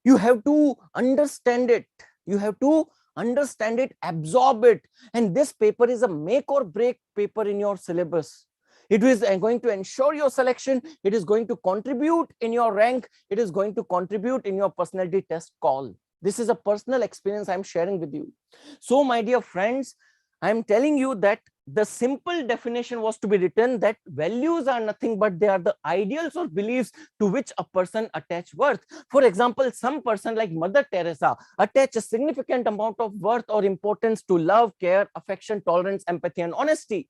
You have to understand it. You have to understand it, absorb it. And this paper is a make or break paper in your syllabus. It is going to ensure your selection. It is going to contribute in your rank. It is going to contribute in your personality test call. This is a personal experience I'm sharing with you. So, my dear friends, I'm telling you that the simple definition was to be written, that values are nothing but they are the ideals or beliefs to which a person attach worth. For example, some person like Mother Teresa attach a significant amount of worth or importance to love, care, affection, tolerance, empathy, and honesty.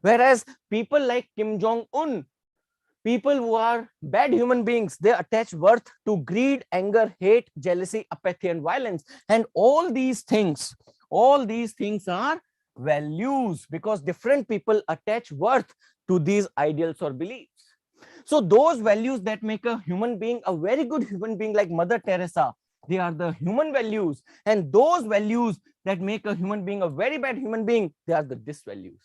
Whereas people like Kim Jong-un, people who are bad human beings, they attach worth to greed, anger, hate, jealousy, apathy, and violence. And all these things are values, because different people attach worth to these ideals or beliefs. So those values that make a human being a very good human being, like Mother Teresa, they are the human values. And those values that make a human being a very bad human being, they are the disvalues.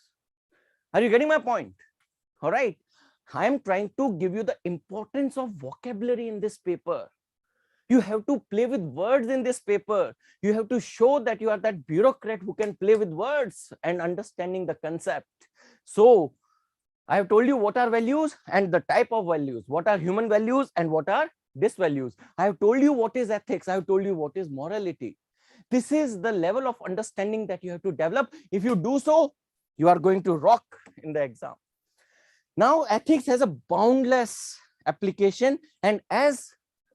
Are you getting my point? All right. I am trying to give you the importance of vocabulary in this paper. You have to play with words in this paper. You have to show that you are that bureaucrat who can play with words and understanding the concept. So I have told you what are values and the type of values, what are human values and what are disvalues. I have told you what is ethics. I have told you what is morality. This is the level of understanding that you have to develop. If you do so, you are going to rock in the exam. Now, ethics has a boundless application, and as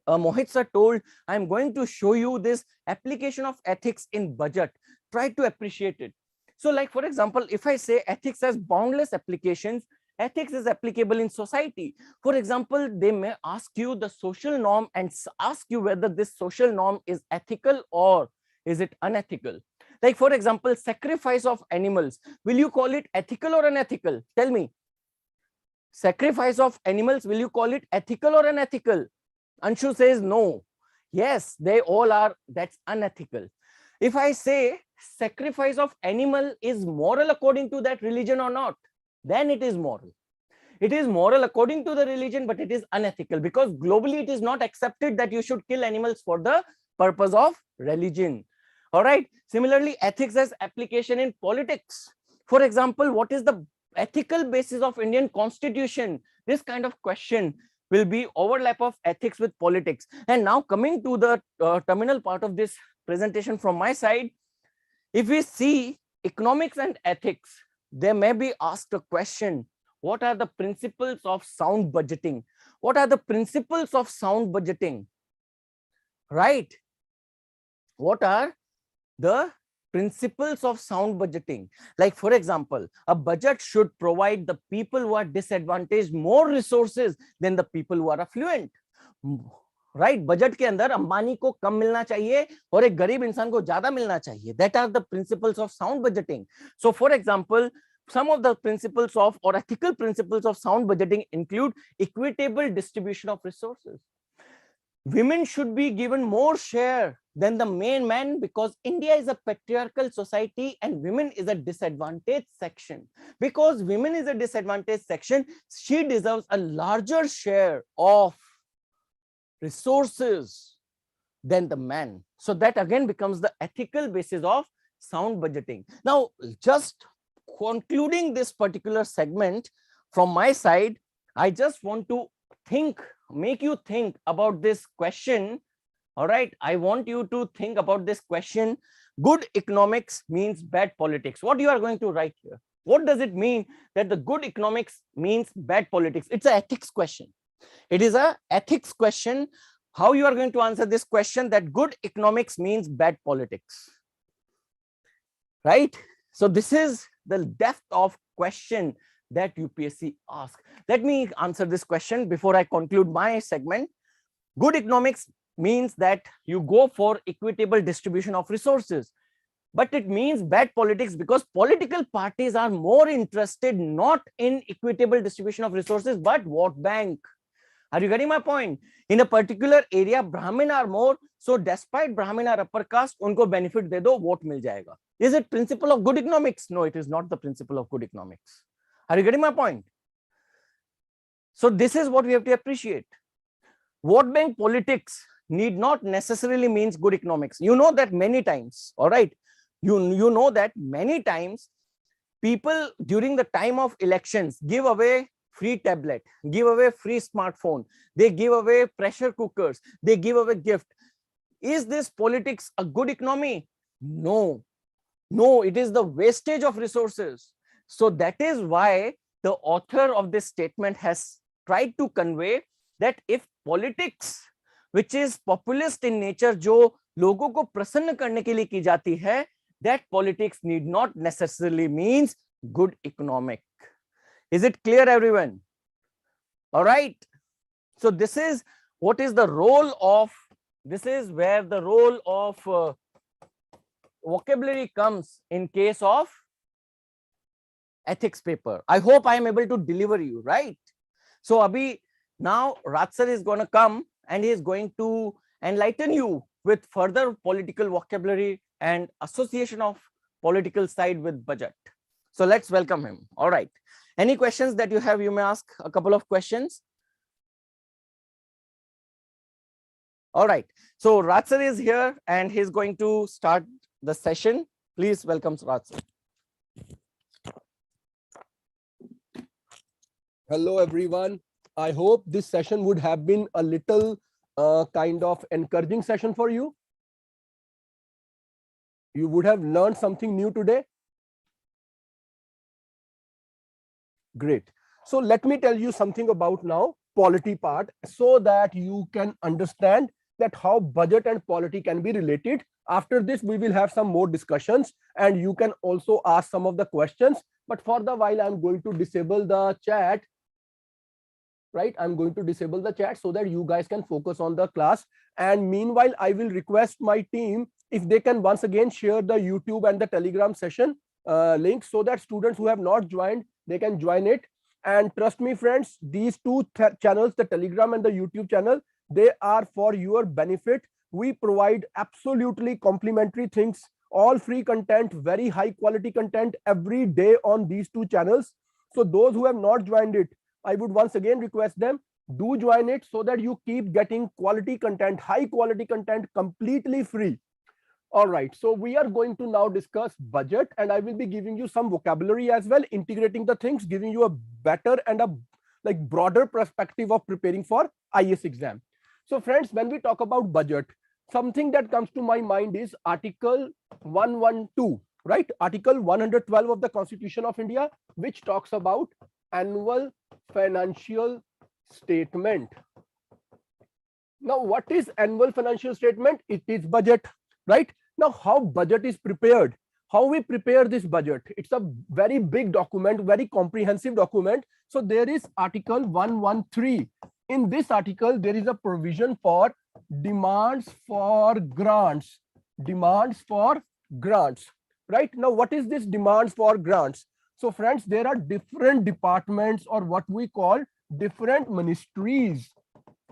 Mohit sir told, I am going to show you this application of ethics in budget. Try to appreciate it. So, like for example, if I say ethics has boundless applications, ethics is applicable in society. For example, they may ask you the social norm and ask you whether this social norm is ethical or is it unethical. Like for example, sacrifice of animals. Will you call it ethical or unethical? Tell me. Sacrifice of animals, will you call it ethical or unethical? Anshu says no. Yes, they all are, that's unethical. If I say sacrifice of animal is moral according to that religion or not, then it is moral. It is moral according to the religion, but it is unethical, because globally it is not accepted that you should kill animals for the purpose of religion. All right. Similarly, ethics has application in politics. For example, what is the ethical basis of Indian Constitution? This kind of question will be overlap of ethics with politics. And now coming to the terminal part of this presentation from my side, if we see economics and ethics, they may be asked a question, what are the principles of sound budgeting? What are the principles of sound budgeting? Right? What are the principles of sound budgeting? Like, for example, a budget should provide the people who are disadvantaged more resources than the people who are affluent. Right? Budget के अंदर अंबानी को कम मिलना चाहिए और एक गरीब इंसान को ज्यादा मिलना चाहिए. That are the principles of sound budgeting. So, for example, some of the principles of or ethical principles of sound budgeting include equitable distribution of resources. Women should be given more share than the main man because India is a patriarchal society and women is a disadvantaged section. Because women is a disadvantaged section, she deserves a larger share of resources than the man. So that again becomes the ethical basis of sound budgeting. Now, just concluding this particular segment from my side, I just want to make you think about this question. All right, I want you to think about this question. Good economics means bad politics. What you are going to write here? What does it mean that the good economics means bad politics? It's an ethics question. It is an ethics question. How you are going to answer this question that good economics means bad politics? Right? So this is the depth of question that UPSC asks. Let me answer this question before I conclude my segment. Good economics means that you go for equitable distribution of resources, but it means bad politics because political parties are more interested not in equitable distribution of resources but vote bank. Are you getting my point? In a particular area, Brahmin are more, so despite Brahmin are upper caste, unko benefit de do, vote mil jayega. Is it principle of good economics? No, it is not the principle of good economics. Are you getting my point? So this is what we have to appreciate. Vote bank politics need not necessarily means good economics. You know that many times, all right? You know that many times people during the time of elections give away free tablet, give away free smartphone, they give away pressure cookers, they give away gift. Is this politics a good economy? No, it is the wastage of resources. So that is why the author of this statement has tried to convey that if politics, which is populist in nature, जो लोगों को प्रसन्न करने के लिए की जाती है, that politics need not necessarily means good economic. Is it clear, everyone? All right. So this is what is the role of, this is where the role of vocabulary comes in case of ethics paper. I hope I am able to deliver you, right? So Abhi, now Raj sir is going to come and he is going to enlighten you with further political vocabulary and association of political side with budget. So let's welcome him. All right. Any questions that you have, you may ask a couple of questions. All right. So Raj sir is here and he's going to start the session. Please welcome Raj sir. Hello, everyone. I hope this session would have been a little kind of encouraging session for you. You would have learned something new today. Great. So let me tell you something about now polity part so that you can understand that how budget and polity can be related. After this, we will have some more discussions and you can also ask some of the questions. But for the while, I'm going to disable the chat. Right, I'm going to disable the chat so that you guys can focus on the class. And meanwhile, I will request my team if they can once again share the YouTube and the Telegram session links so that students who have not joined, they can join it. And trust me, friends, these two channels, the Telegram and the YouTube channel, they are for your benefit. We provide absolutely complimentary things, all free content, very high quality content every day on these two channels. So those who have not joined it, I would once again request them, do join it so that you keep getting quality content, high quality content completely free. All right, so we are going to now discuss budget and I will be giving you some vocabulary as well, integrating the things, giving you a better and a broader perspective of preparing for IAS exam. So friends, when we talk about budget, something that comes to my mind is Article 112. right? Article 112 of the Constitution of India, which talks about annual financial statement. Now, what is annual financial statement? It is budget, right? Now, how budget is prepared? How we prepare this budget? It's a very big document, very comprehensive document. So there is Article 113. In this article, there is a provision for demands for grants. Demands for grants, right? Now, what is this demands for grants? So friends, there are different departments, or what we call different ministries,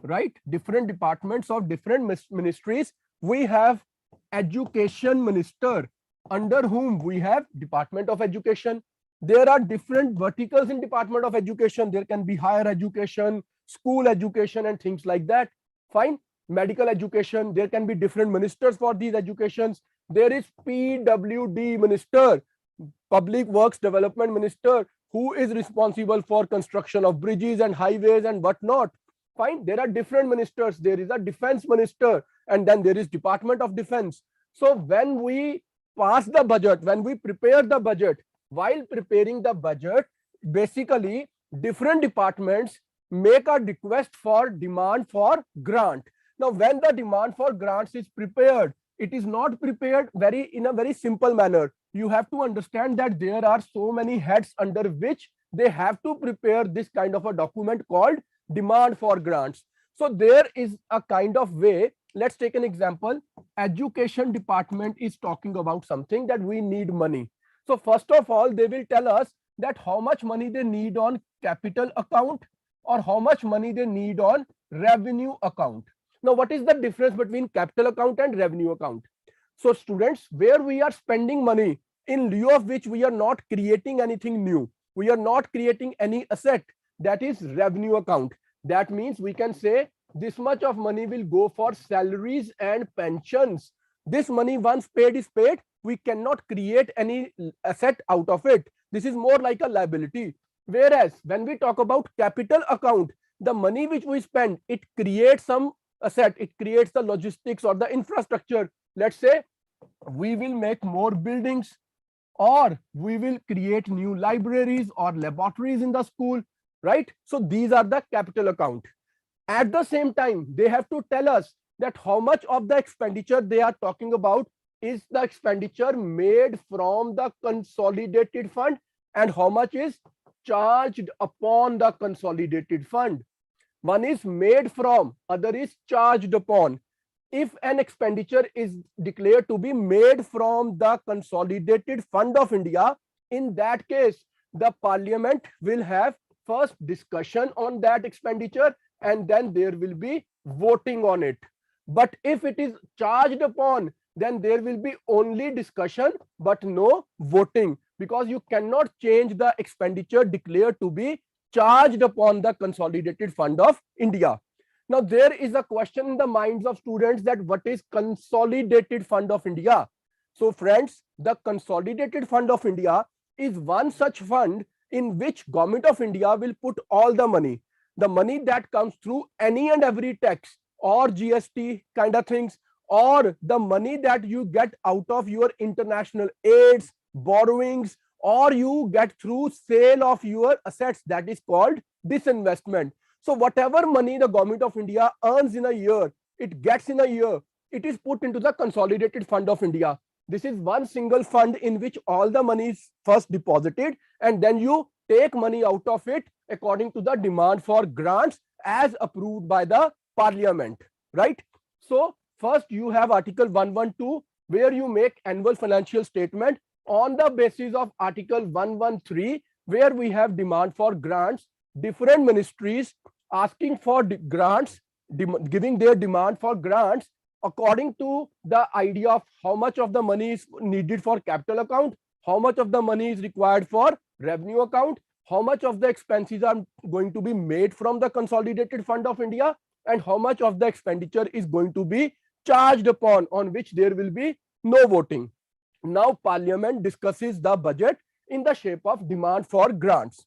right? Different departments of different ministries. We have education minister, under whom we have Department of Education. There are different verticals in Department of Education. There can be higher education, school education, and things like that. Fine. Medical education, there can be different ministers for these educations. There is PWD minister, Public Works Development Minister, who is responsible for construction of bridges and highways and whatnot. Fine. There are different ministers. There is a defense minister, and then there is Department of Defense. So when we pass the budget, when we prepare the budget, while preparing the budget, basically different departments make a request for demand for grant. Now, when the demand for grants is prepared, it is not prepared in a very simple manner. You have to understand that there are so many heads under which they have to prepare this kind of a document called demand for grants. So there is a kind of way. Let's take an example. Education department is talking about something that we need money. So first of all, they will tell us that how much money they need on capital account or how much money they need on revenue account. Now, what is the difference between capital account and revenue account? So students, where we are spending money in lieu of which we are not creating anything new, we are not creating any asset, that is revenue account. That means we can say this much of money will go for salaries and pensions. This money once paid is paid. We cannot create any asset out of it. This is more like a liability. Whereas when we talk about capital account, the money which we spend, it creates some asset, it creates the logistics or the infrastructure. Let's say we will make more buildings, or we will create new libraries or laboratories in the school, right? So these are the capital account. At the same time, they have to tell us that how much of the expenditure they are talking about is the expenditure made from the consolidated fund and how much is charged upon the consolidated fund. One is made from, other is charged upon. If an expenditure is declared to be made from the Consolidated Fund of India, in that case, the Parliament will have first discussion on that expenditure and then there will be voting on it. But if it is charged upon, then there will be only discussion but no voting, because you cannot change the expenditure declared to be charged upon the Consolidated Fund of India. Now, there is a question in the minds of students that what is Consolidated Fund of India? So friends, the Consolidated Fund of India is one such fund in which Government of India will put all the money that comes through any and every tax or GST kind of things, or the money that you get out of your international aids, borrowings, or you get through sale of your assets, that is called disinvestment. So whatever money the Government of India earns in a year, it gets in a year, it is put into the Consolidated Fund of India. This is one single fund in which all the money is first deposited and then you take money out of it according to the demand for grants as approved by the Parliament, right? So first you have Article 112 where you make annual financial statement. On the basis of Article 113 where we have demand for grants, different ministries asking for grants, giving their demand for grants according to the idea of how much of the money is needed for capital account, how much of the money is required for revenue account, how much of the expenses are going to be made from the Consolidated Fund of India, and how much of the expenditure is going to be charged upon, on which there will be no voting. Now Parliament discusses the budget in the shape of demand for grants.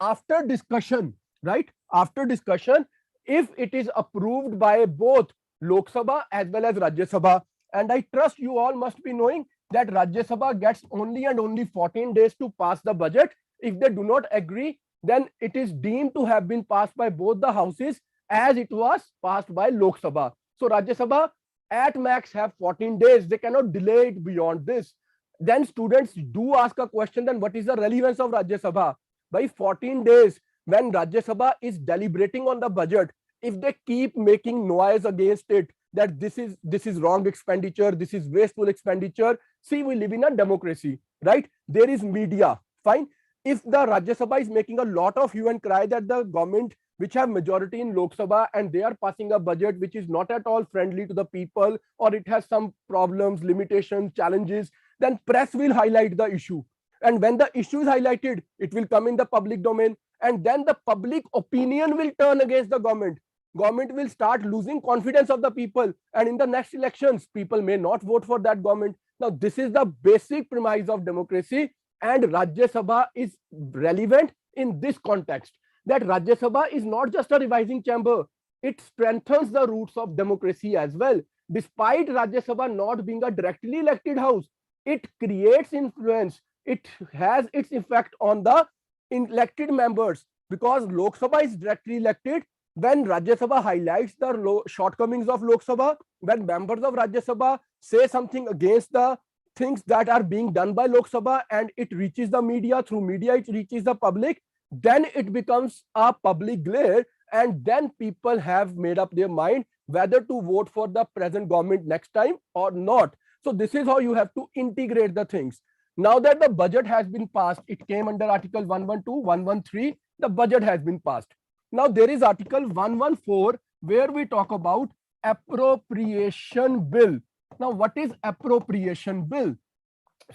After discussion, right? After discussion, if it is approved by both Lok Sabha as well as Rajya Sabha, and I trust you all must be knowing that Rajya Sabha gets only and only 14 days to pass the budget. If they do not agree, then it is deemed to have been passed by both the houses as it was passed by Lok Sabha. So Rajya Sabha at max have 14 days. They cannot delay it beyond this. Then students do ask a question, then what is the relevance of Rajya Sabha? By 14 days, when Rajya Sabha is deliberating on the budget, if they keep making noise against it, that this is wrong expenditure, this is wasteful expenditure. See, we live in a democracy, right? There is media, fine. If the Rajya Sabha is making a lot of hue and cry that the government, which have majority in Lok Sabha, and they are passing a budget which is not at all friendly to the people, or it has some problems, limitations, challenges, then press will highlight the issue. And when the issue is highlighted, it will come in the public domain, and then the public opinion will turn against the government. Government will start losing confidence of the people, and in the next elections, people may not vote for that government. Now, this is the basic premise of democracy, and Rajya Sabha is relevant in this context. That Rajya Sabha is not just a revising chamber, it strengthens the roots of democracy as well. Despite Rajya Sabha not being a directly elected house, it creates influence. It has its effect on the elected members, because Lok Sabha is directly elected. When Rajya Sabha highlights the shortcomings of Lok Sabha, when members of Rajya Sabha say something against the things that are being done by Lok Sabha, and it reaches the media, through media it reaches the public, then it becomes a public glare, and then people have made up their mind whether to vote for the present government next time or not. So this is how you have to integrate the things. Now that the budget has been passed, it came under Article 112, 113, the budget has been passed. Now there is Article 114 where we talk about Appropriation Bill. Now what is Appropriation Bill?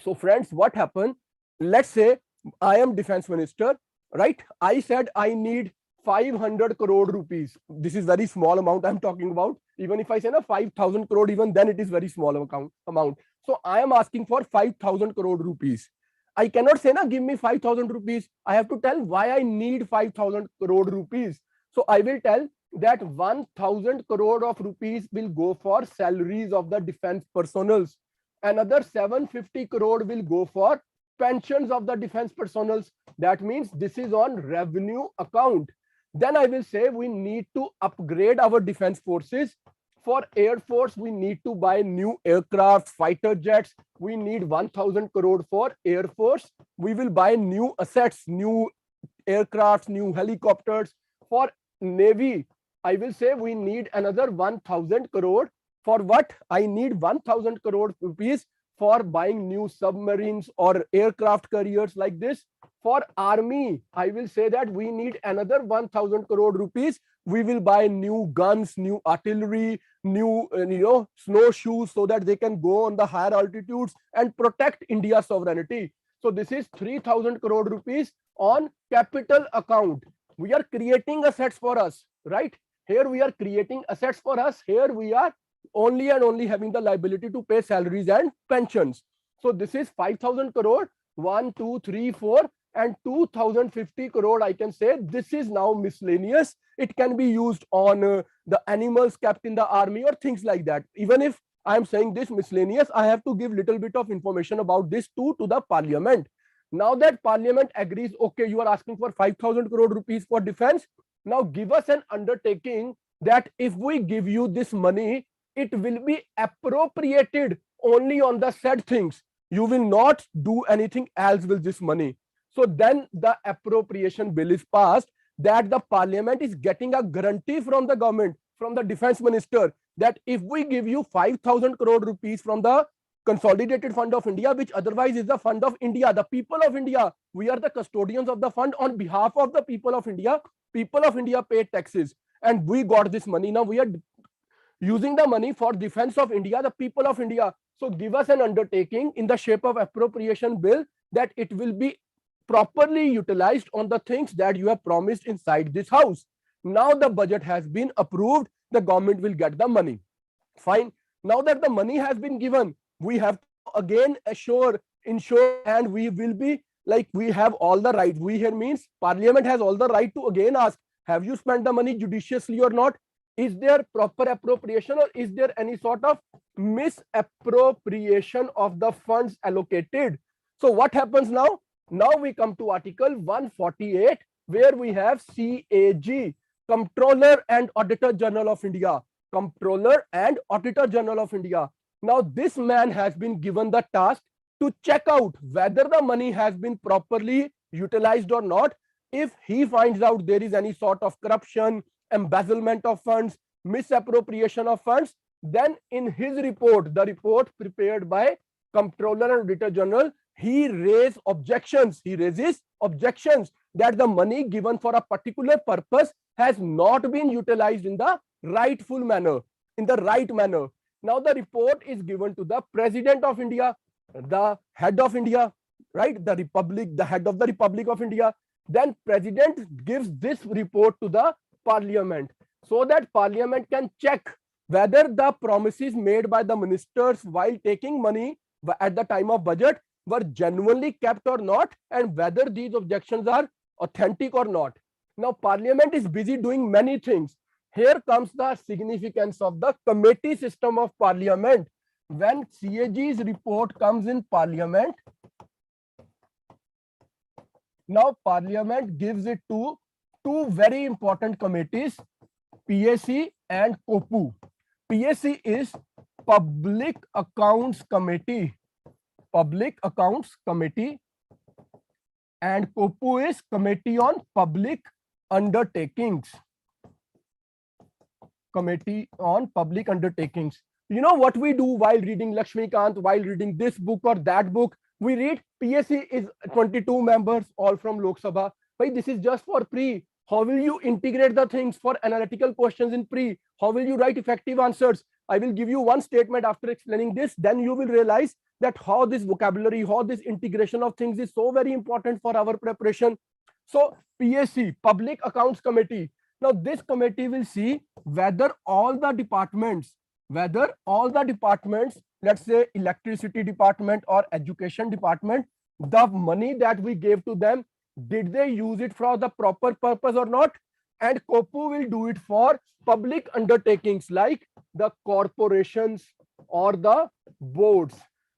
So friends, what happened? Let's say I am Defense Minister, right? I said I need 500 crore rupees. This is very small amount I'm talking about. Even if I say 5,000 crore, even then it is very small amount. So I am asking for 5,000 crore rupees. I cannot say, give me 5,000 rupees. I have to tell why I need 5,000 crore rupees. So I will tell that 1,000 crore of rupees will go for salaries of the defense personnel. Another 750 crore will go for pensions of the defense personnel. That means this is on revenue account. Then I will say we need to upgrade our defense forces. For Air Force, we need to buy new aircraft, fighter jets. We need 1,000 crore for Air Force. We will buy new assets, new aircrafts, new helicopters. For Navy, I will say we need another 1,000 crore. For what? I need 1,000 crore rupees for buying new submarines or aircraft carriers like this. For Army, I will say that we need another 1,000 crore rupees. We will buy new guns, new artillery, new snowshoes, so that they can go on the higher altitudes and protect India's sovereignty. So this is 3,000 crore rupees on capital account. We are creating assets for us, right? Here we are creating assets for us. Here we are only and only having the liability to pay salaries and pensions. So this is 5,000 crore, 1, 2, 3, 4, and 2,050 crore. I can say this is now miscellaneous. It can be used on the animals kept in the army or things like that. Even if I am saying this miscellaneous, I have to give little bit of information about this too to the parliament. Now that parliament agrees, okay, you are asking for 5,000 crore rupees for defense. Now give us an undertaking that if we give you this money, it will be appropriated only on the said things. You will not do anything else with this money. So then the appropriation bill is passed, that the parliament is getting a guarantee from the government, from the defense minister, that if we give you 5,000 crore rupees from the Consolidated Fund of India, which otherwise is the Fund of India, the people of India, we are the custodians of the fund on behalf of the people of India. People of India pay taxes, and we got this money. Now we are using the money for defense of India, the people of India. So give us an undertaking in the shape of appropriation bill that it will be properly utilized on the things that you have promised inside this house. Now the budget has been approved, the government will get the money. Fine. Now that the money has been given, we have to again ensure, and we will be like, we have all the right. We here means parliament has all the right to again ask, have you spent the money judiciously or not? Is there proper appropriation or is there any sort of misappropriation of the funds allocated? So what happens now? Now we come to Article 148, where we have CAG, Comptroller and Auditor General of India. Comptroller and Auditor General of India. Now this man has been given the task to check out whether the money has been properly utilized or not. If he finds out there is any sort of corruption, embezzlement of funds, misappropriation of funds, then in his report, the report prepared by Comptroller and Auditor General, he raises objections. He raises objections that the money given for a particular purpose has not been utilized in the rightful manner, in the right manner. Now the report is given to the President of India, the head of India, right? The Republic, the head of the Republic of India. Then President gives this report to the Parliament so that Parliament can check whether the promises made by the ministers while taking money at the time of budget were genuinely kept or not, and whether these objections are authentic or not. Now Parliament is busy doing many things. Here comes the significance of the committee system of Parliament. When CAG's report comes in Parliament, now Parliament gives it to two very important committees, PAC and COPU. PAC is Public Accounts Committee, Public Accounts Committee, and COPU is Committee on Public Undertakings, Committee on Public Undertakings. You know what we do while reading Lakshmikant, while reading this book or that book? We read PAC is 22 members, all from Lok Sabha. But this is just for pre. How will you integrate the things for analytical questions in pre? How will you write effective answers? I will give you one statement after explaining this. Then you will realize that how this vocabulary, how this integration of things is so very important for our preparation. So PAC, Public Accounts Committee. Now this committee will see whether all the departments, let's say electricity department or education department, the money that we gave to them, did they use it for the proper purpose or not? And COPU will do it for public undertakings like the corporations or the boards.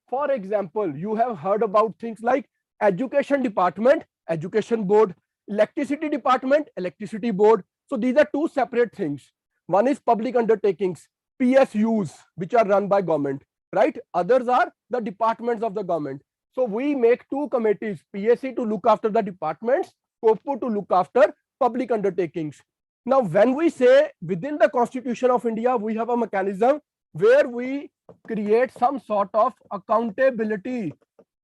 For example, you have heard about things like education department, education board, electricity department, electricity board. So these are two separate things. One is public undertakings, PSUs, which are run by government, right? Others are the departments of the government. So we make two committees, PAC to look after the departments, COPU to look after public undertakings. Now, when we say within the Constitution of India, we have a mechanism where we create some sort of accountability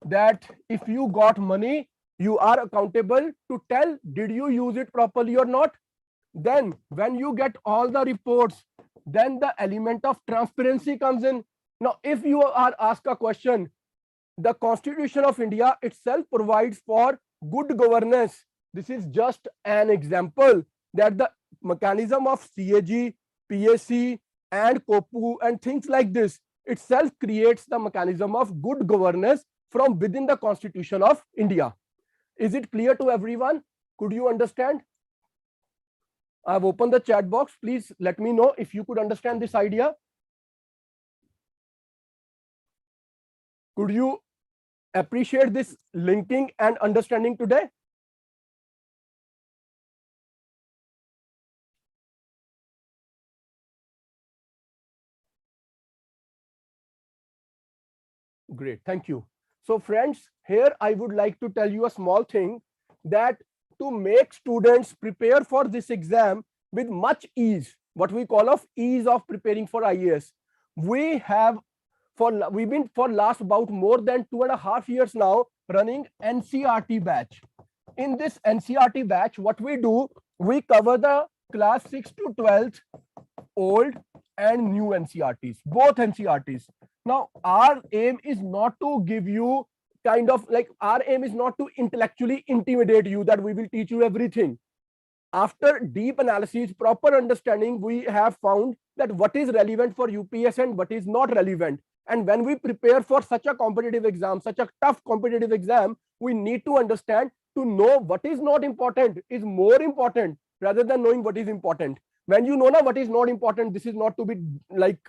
that if you got money, you are accountable to tell, did you use it properly or not? Then when you get all the reports, then the element of transparency comes in. Now, if you are asked a question, the Constitution of India itself provides for good governance. This is just an example that the mechanism of CAG, PAC, and COPU and things like this itself creates the mechanism of good governance from within the Constitution of India. Is it clear to everyone? Could you understand? I've opened the chat box. Please let me know if you could understand this idea. Could you appreciate this linking and understanding today? Great, thank you. So friends, here I would like to tell you a small thing, that to make students prepare for this exam with much ease, what we call of ease of preparing for IAS, we've been for last about more than 2.5 years now running NCERT batch. In this NCERT batch, what we do, we cover the class 6 to 12th old and new NCERTs, both NCERTs. Now, our aim is not to give you our aim is not to intellectually intimidate you that we will teach you everything. After deep analysis, proper understanding, we have found that what is relevant for UPS and what is not relevant. And when we prepare for such a competitive exam, such a tough competitive exam, we need to understand, to know what is not important is more important rather than knowing what is important. When you know now what is not important, this is not to be like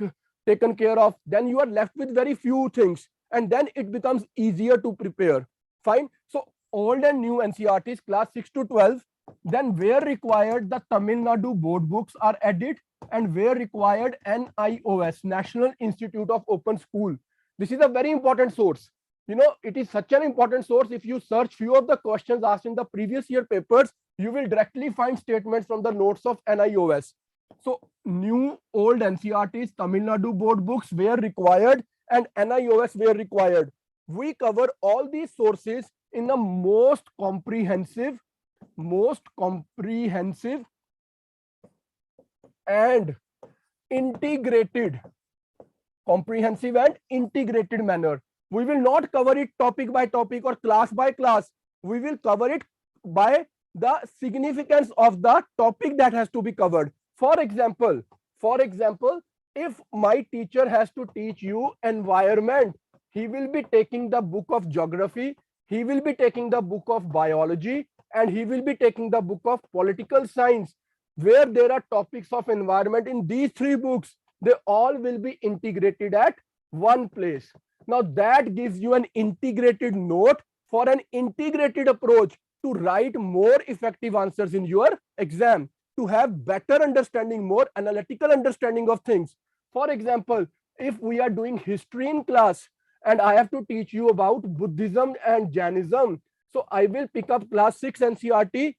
taken care of, then you are left with very few things, and then it becomes easier to prepare. Fine. So old and new NCERTs class 6 to 12, then where required the Tamil Nadu board books are added, and where required NIOS, National Institute of Open School. This is a very important source. You know, it is such an important source. If you search few of the questions asked in the previous year papers, you will directly find statements from the notes of NIOS. So new old NCERTs, Tamil Nadu board books where required, and NIOS where required. We cover all these sources in the most comprehensive and integrated, comprehensive and integrated manner. We will not cover it topic by topic or class by class. We will cover it by the significance of the topic that has to be covered. For example, if my teacher has to teach you environment, he will be taking the book of geography, he will be taking the book of biology, and he will be taking the book of political science, where there are topics of environment in these three books. They all will be integrated at one place. Now that gives you an integrated note for an integrated approach to write more effective answers in your exam, to have better understanding, more analytical understanding of things. For example, if we are doing history in class and I have to teach you about Buddhism and Jainism, so I will pick up class 6 NCERT,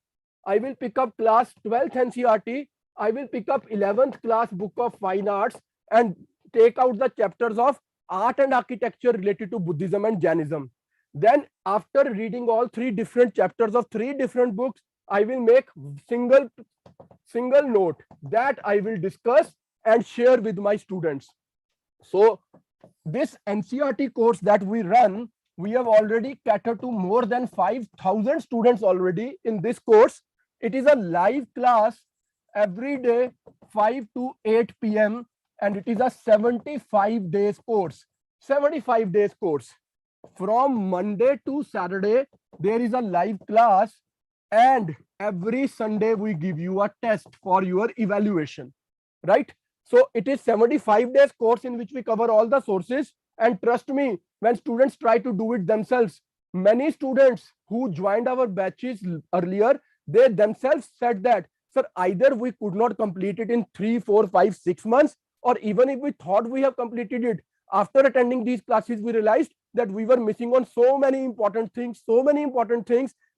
I will pick up class 12th NCERT, I will pick up 11th class book of fine arts and take out the chapters of art and architecture related to Buddhism and Jainism. Then after reading all three different chapters of three different books, I will make single note that I will discuss and share with my students. So this NCERT course that we run, we have already catered to more than 5,000 students already in this course. It is a live class every day, 5 to 8 p.m. and it is a 75 days course. 75 days course. From Monday to Saturday, there is a live class, and every Sunday we give you a test for your evaluation, right? So it is 75 days course in which we cover all the sources. And trust me, when students try to do it themselves, many students who joined our batches earlier, they themselves said that, sir, either we could not complete it in 3, 4, 5, 6 months, or even if we thought we have completed it, after attending these classes, we realized that we were missing on so many important things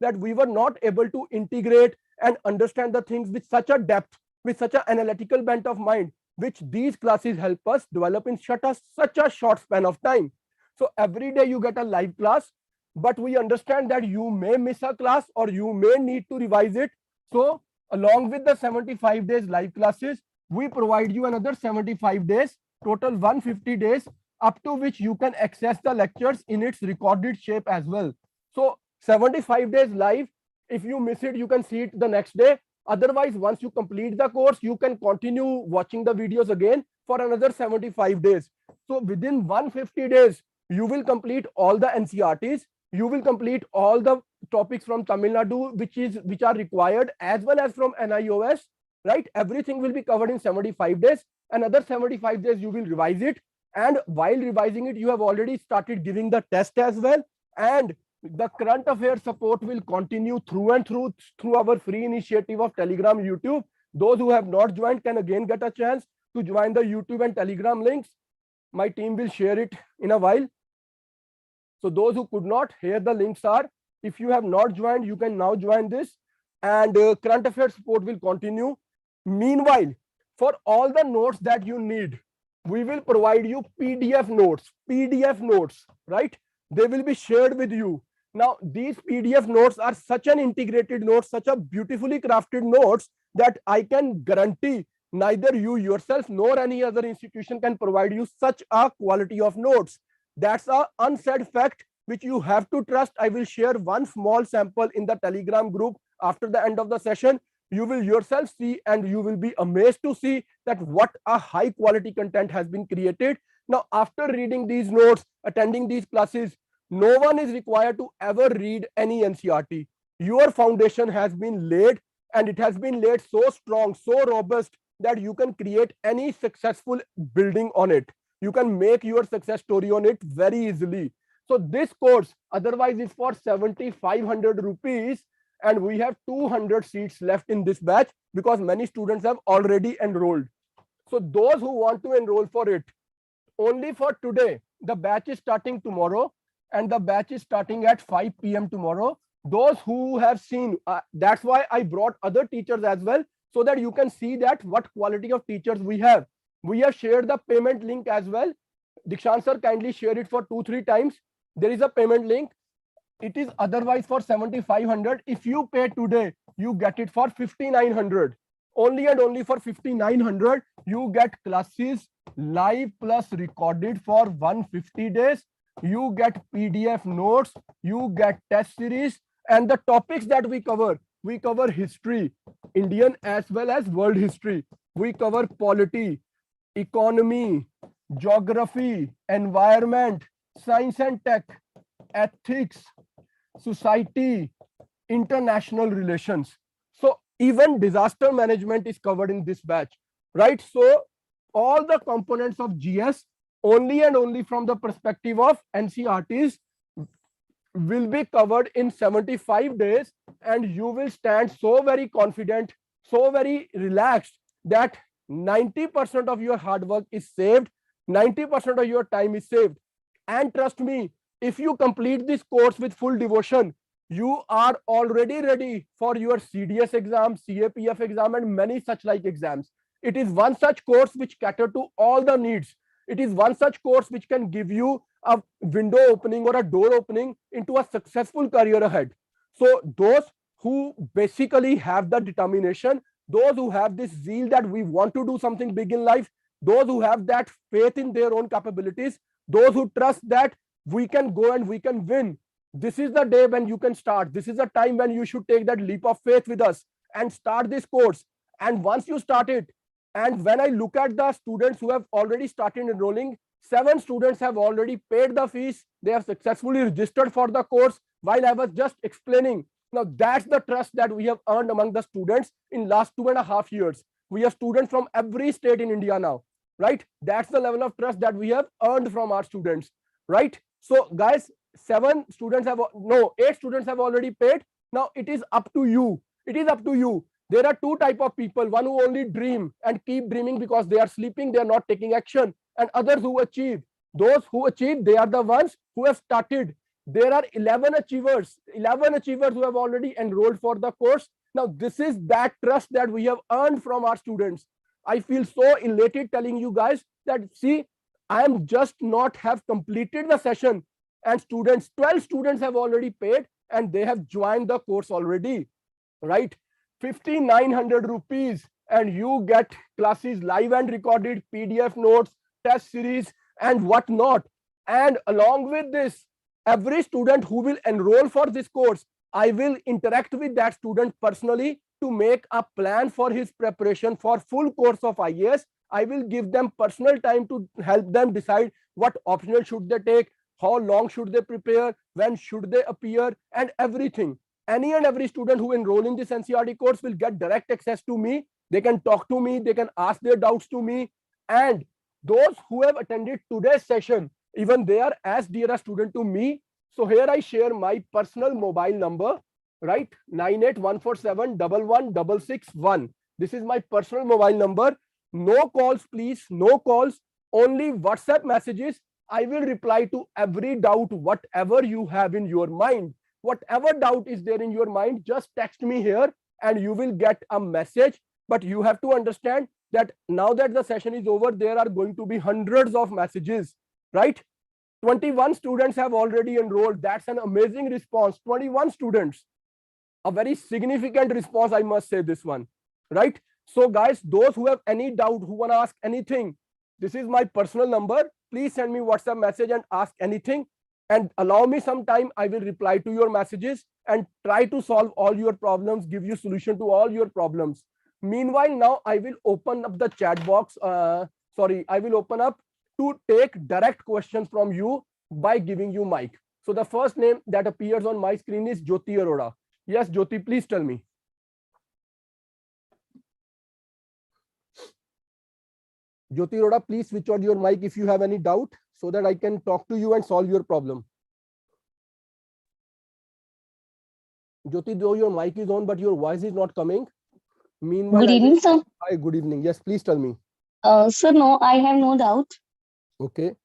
that we were not able to integrate and understand the things with such a depth, with such an analytical bent of mind, which these classes help us develop in such a short span of time. So every day you get a live class, but we understand that you may miss a class or you may need to revise it. So along with the 75 days live classes, we provide you another 75 days, total 150 days, up to which you can access the lectures in its recorded shape as well. So 75 days live, if you miss it, you can see it the next day. Otherwise, once you complete the course, you can continue watching the videos again for another 75 days. So within 150 days, you will complete all the NCERTs, you will complete all the topics from Tamil Nadu, which are required, as well as from NIOS, right? Everything will be covered in 75 days. Another 75 days, you will revise it. And while revising it, you have already started giving the test as well. And the current affairs support will continue through our free initiative of Telegram, YouTube. Those who have not joined can again get a chance to join the YouTube and Telegram links. My team will share it in a while. So those who could not, here the links are. If you have not joined, you can now join this, and current affairs support will continue. Meanwhile, for all the notes that you need, we will provide you PDF notes, right? They will be shared with you. Now, these PDF notes are such an integrated note, such a beautifully crafted notes that I can guarantee neither you yourself nor any other institution can provide you such a quality of notes. That's an unsaid fact which you have to trust. I will share one small sample in the Telegram group after the end of the session. You will yourself see, and you will be amazed to see that what a high quality content has been created. Now, after reading these notes, attending these classes, no one is required to ever read any NCERT. Your foundation has been laid, and it has been laid so strong, so robust, that you can create any successful building on it. You can make your success story on it very easily. So this course otherwise is for 7,500 rupees, and we have 200 seats left in this batch because many students have already enrolled. So those who want to enroll for it, only for today, the batch is starting tomorrow, and the batch is starting at 5 p.m. tomorrow. Those who have seen, that's why I brought other teachers as well, so that you can see that what quality of teachers we have. We have shared the payment link as well. Dikshant sir, kindly share it for 2-3 times. There is a payment link. It is otherwise for 7,500. If you pay today, you get it for 5,900. Only and only for 5,900, you get classes live plus recorded for 150 days. You get PDF notes, you get test series, and the topics that we cover history, Indian as well as world history. We cover polity, economy, geography, environment, science and tech, ethics, society, international relations. So even disaster management is covered in this batch, right? So all the components of GS only and only from the perspective of NCERTs will be covered in 75 days, and you will stand so very confident, so very relaxed that 90% of your hard work is saved, 90% of your time is saved. And trust me, if you complete this course with full devotion, you are already ready for your CDS exam, CAPF exam, and many such like exams. It is one such course which caters to all the needs. It is one such course which can give you a window opening or a door opening into a successful career ahead. So those who basically have the determination, those who have this zeal that we want to do something big in life, those who have that faith in their own capabilities, those who trust that we can go and we can win, this is the day when you can start. This is the time when you should take that leap of faith with us and start this course. And once you start it, and when I look at the students who have already started enrolling, 7 students have already paid the fees. They have successfully registered for the course while I was just explaining. Now that's the trust that we have earned among the students in last 2.5 years. We have students from every state in India now, right? That's the level of trust that we have earned from our students, right? So guys, 8 students have already paid. Now it is up to you. It is up to you. There are 2 types of people, one who only dream and keep dreaming because they are sleeping, they are not taking action, and others who achieve. Those who achieve, they are the ones who have started. There are 11 achievers who have already enrolled for the course. Now this is that trust that we have earned from our students. I feel so elated telling you guys that, see, I am just not have completed the session, and 12 students have already paid and they have joined the course already, right? 5,900 rupees, and you get classes live and recorded, PDF notes, test series, and whatnot. And along with this, every student who will enroll for this course, I will interact with that student personally to make a plan for his preparation for full course of IAS. I will give them personal time to help them decide what optional should they take, how long should they prepare, when should they appear, and everything. Any and every student who enroll in this NCERT course will get direct access to me. They can talk to me, they can ask their doubts to me. And those who have attended today's session, even they are as dear a student to me. So here I share my personal mobile number, right? 9814711661. This is my personal mobile number. No calls, please, no calls, only WhatsApp messages. I will reply to every doubt, whatever you have in your mind. Whatever doubt is there in your mind, just text me here and you will get a message. But you have to understand that now that the session is over, there are going to be hundreds of messages, right? 21 students have already enrolled. That's an amazing response. 21 students, a very significant response, I must say this one, right? So guys, those who have any doubt, who want to ask anything, this is my personal number. Please send me WhatsApp message and ask anything. And allow me some time, I will reply to your messages and try to solve all your problems, give you solution to all your problems. Meanwhile, now I will open up the chat box. I will open up to take direct questions from you by giving you mic. So the first name that appears on my screen is Jyoti Arora. Yes, Jyoti, please tell me. Jyoti Arora, please switch on your mic if you have any doubt so that I can talk to you and solve your problem. Jyoti, though your mic is on, but your voice is not coming. Meanwhile, Good evening, sir. Hi, good evening. Yes, please tell me. Sir, no, I have no doubt. Okay.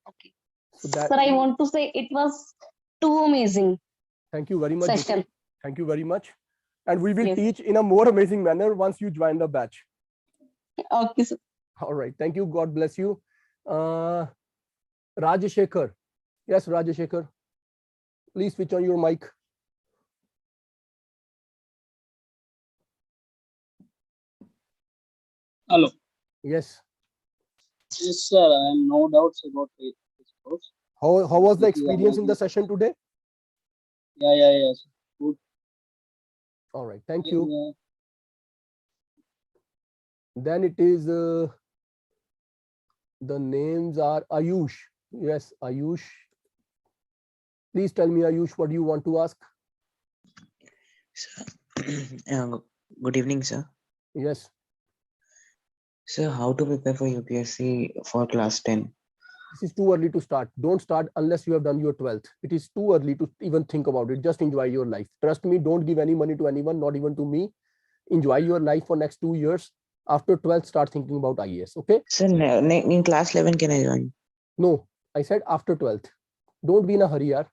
Okay. So that, Sir, I want to say it was too amazing thank you very much. Jyoti. session. Thank you very much. And we will Yes. teach in a more amazing manner once you join the batch. Okay, sir. All right. Thank you. God bless you. Rajashekhar. Yes, Rajashekhar. Please switch on your mic. Hello. Yes. Yes, sir. I have no doubts about it. How was the This is experience in the amazing. session today? Yeah. Good. All right. Thank you. Yeah. Then it is the names are Ayush. Yes, Ayush. Please tell me, Ayush, what do you want to ask? Sir, good evening, sir. Yes. Sir, how to prepare for UPSC for class 10? This is too early to start. Don't start unless you have done your 12th. It is too early to even think about it. Just enjoy your life. Trust me, don't give any money to anyone, not even to me. Enjoy your life for next 2 years. After 12th, start thinking about IAS. Okay? Sir, in class 11, can I join? No, I said after 12th. Don't be in a hurry, yaar.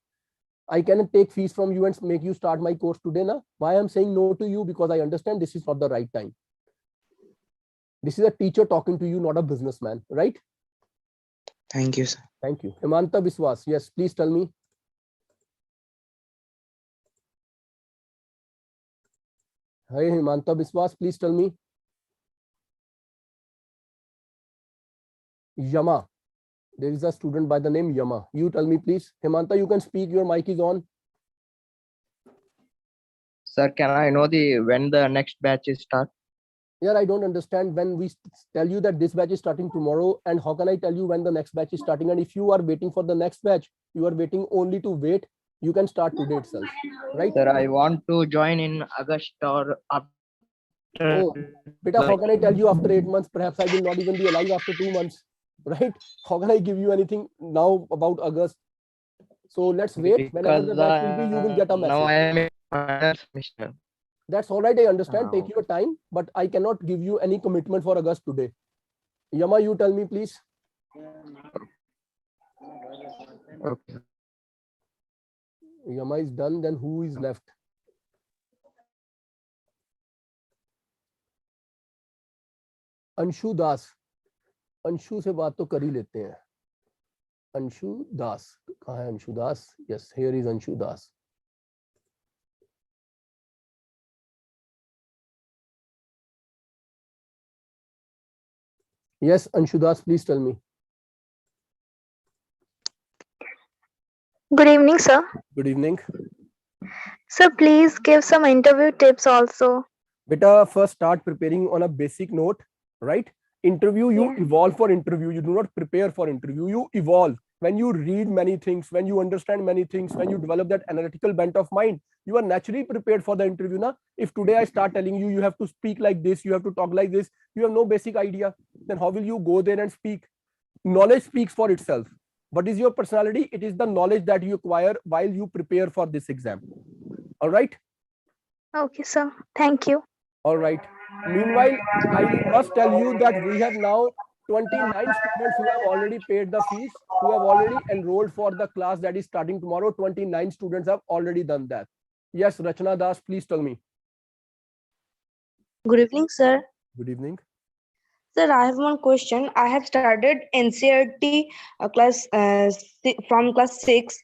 I cannot take fees from you and make you start my course today. Na? Why I'm saying no to you? Because I understand this is not the right time. This is a teacher talking to you, not a businessman, right? Thank you, sir. Thank you. Himanta Biswas. Yes, please tell me. Hey, Himanta Biswas, please tell me. Yama. There is a student by the name Yama. You tell me, please. Himanta, you can speak. Your mic is on. Sir, can I know when the next batch is start? Yeah, I don't understand when we tell you that this batch is starting tomorrow, and how can I tell you when the next batch is starting? And if you are waiting for the next batch, you are waiting only to wait. You can start today itself, right? Sir, I want to join in August or after. Oh, beta, how can I tell you after 8 months? Perhaps I will not even be alive after 2 months, right? How can I give you anything now about August? So let's wait. Whenever the batch will be, you will get a message. Now I am in final semester. That's all right. I understand. Take Okay. your time, but I cannot give you any commitment for August today. Yama, you tell me, please. Okay. Yama is done. Then who is left? Anshu दास. अंशु से बात तो कर ही लेते हैं. अंशु दास. कहाँ है अंशु दास? Yes, here is Anshu Das. Yes, Anshu Das, please tell me. Good evening, sir. Good evening. Sir, please give some interview tips also. Beta, first start preparing on a basic note, right? Interview, you Yeah. evolve for interview. You do not prepare for interview. You evolve. When you read many things, when you understand many things, when you develop that analytical bent of mind, you are naturally prepared for the interview. Na? If today I start telling you, you have to speak like this, you have to talk like this, you have no basic idea, then how will you go there and speak? Knowledge speaks for itself. What is your personality? It is the knowledge that you acquire while you prepare for this exam. All right? Okay, sir. Thank you. All right. Meanwhile, I must tell you that we have now 29 students who have already paid the fees, who have already enrolled for the class that is starting tomorrow. 29 students have already done that. Yes, Rachna Das, please tell me. Good evening, sir. Good evening. Sir, I have one question. I have started NCERT from class 6,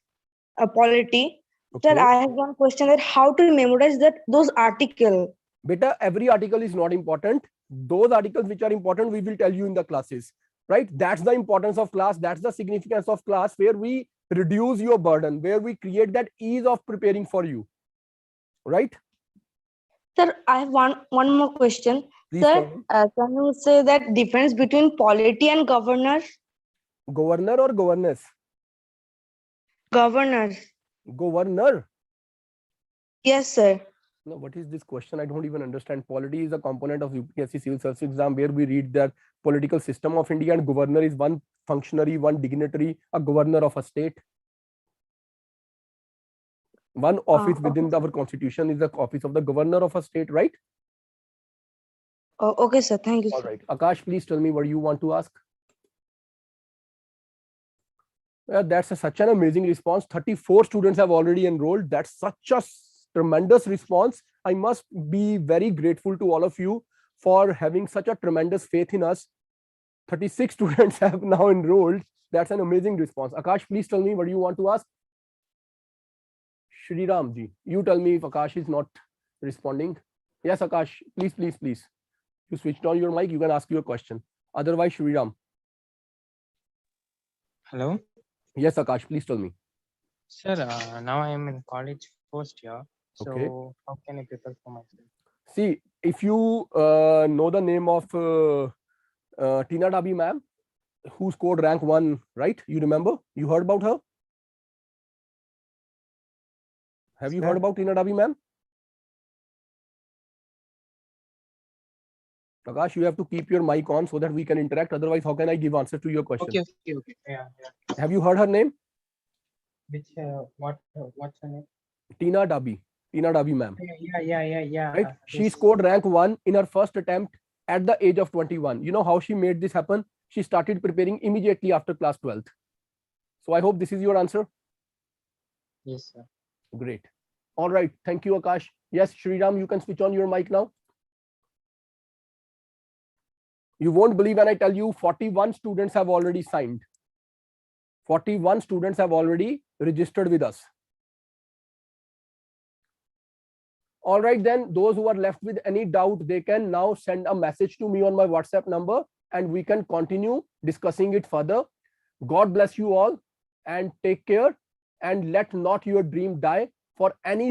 polity. Okay. Sir, I have one question that how to memorize those articles. Beta, every article is not important. Those articles which are important, we will tell you in the classes, right? That's the importance of class. That's the significance of class, where we reduce your burden, where we create that ease of preparing for you, right? Sir, I have one more question. Please tell Sir, me. can you say that difference between polity and governor? Governor or governess? Governor. Governor. Yes, sir. No, what is this question? I don't even understand. Polity is a component of UPSC civil service exam where we read that political system of India and governor is one functionary, one dignitary, a governor of a state. One office within our constitution is the office of the governor of a state, right? Okay, sir. Thank you. All right. Akash, please tell me what you want to ask. That's such an amazing response. 34 students have already enrolled. That's such a tremendous response. I must be very grateful to all of you for having such a tremendous faith in us. 36 students have now enrolled. That's an amazing response. Akash, please tell me what you want to ask. Shri Ram ji, you tell me if Akash is not responding. Yes, Akash, please. You switched on your mic, you can ask your question. Otherwise, Shri Ram. Hello. Yes, Akash, please tell me. Sir, now I am in college first year. So Okay. how can I prepare for myself? See, if you know the name of Tina Dabi ma'am, who scored rank 1, right? You remember? You heard about her? Have you heard about Tina Dabi ma'am? Akash, you have to keep your mic on so that we can interact. Otherwise, how can I give answer to your question? Okay. Yeah. Have you heard her name? Which what's her name? Tina Dabi ma'am. Yeah. Right? She scored rank 1 in her first attempt at the age of 21. You know how she made this happen? She started preparing immediately after class 12th. So I hope this is your answer. Yes, sir. Great. All right. Thank you, Akash. Yes, Shriram, you can switch on your mic now. You won't believe when I tell you 41 students have already signed. 41 students have already registered with us. All right, then those who are left with any doubt, they can now send a message to me on my WhatsApp number and we can continue discussing it further. God bless you all and take care, and let not your dream die for any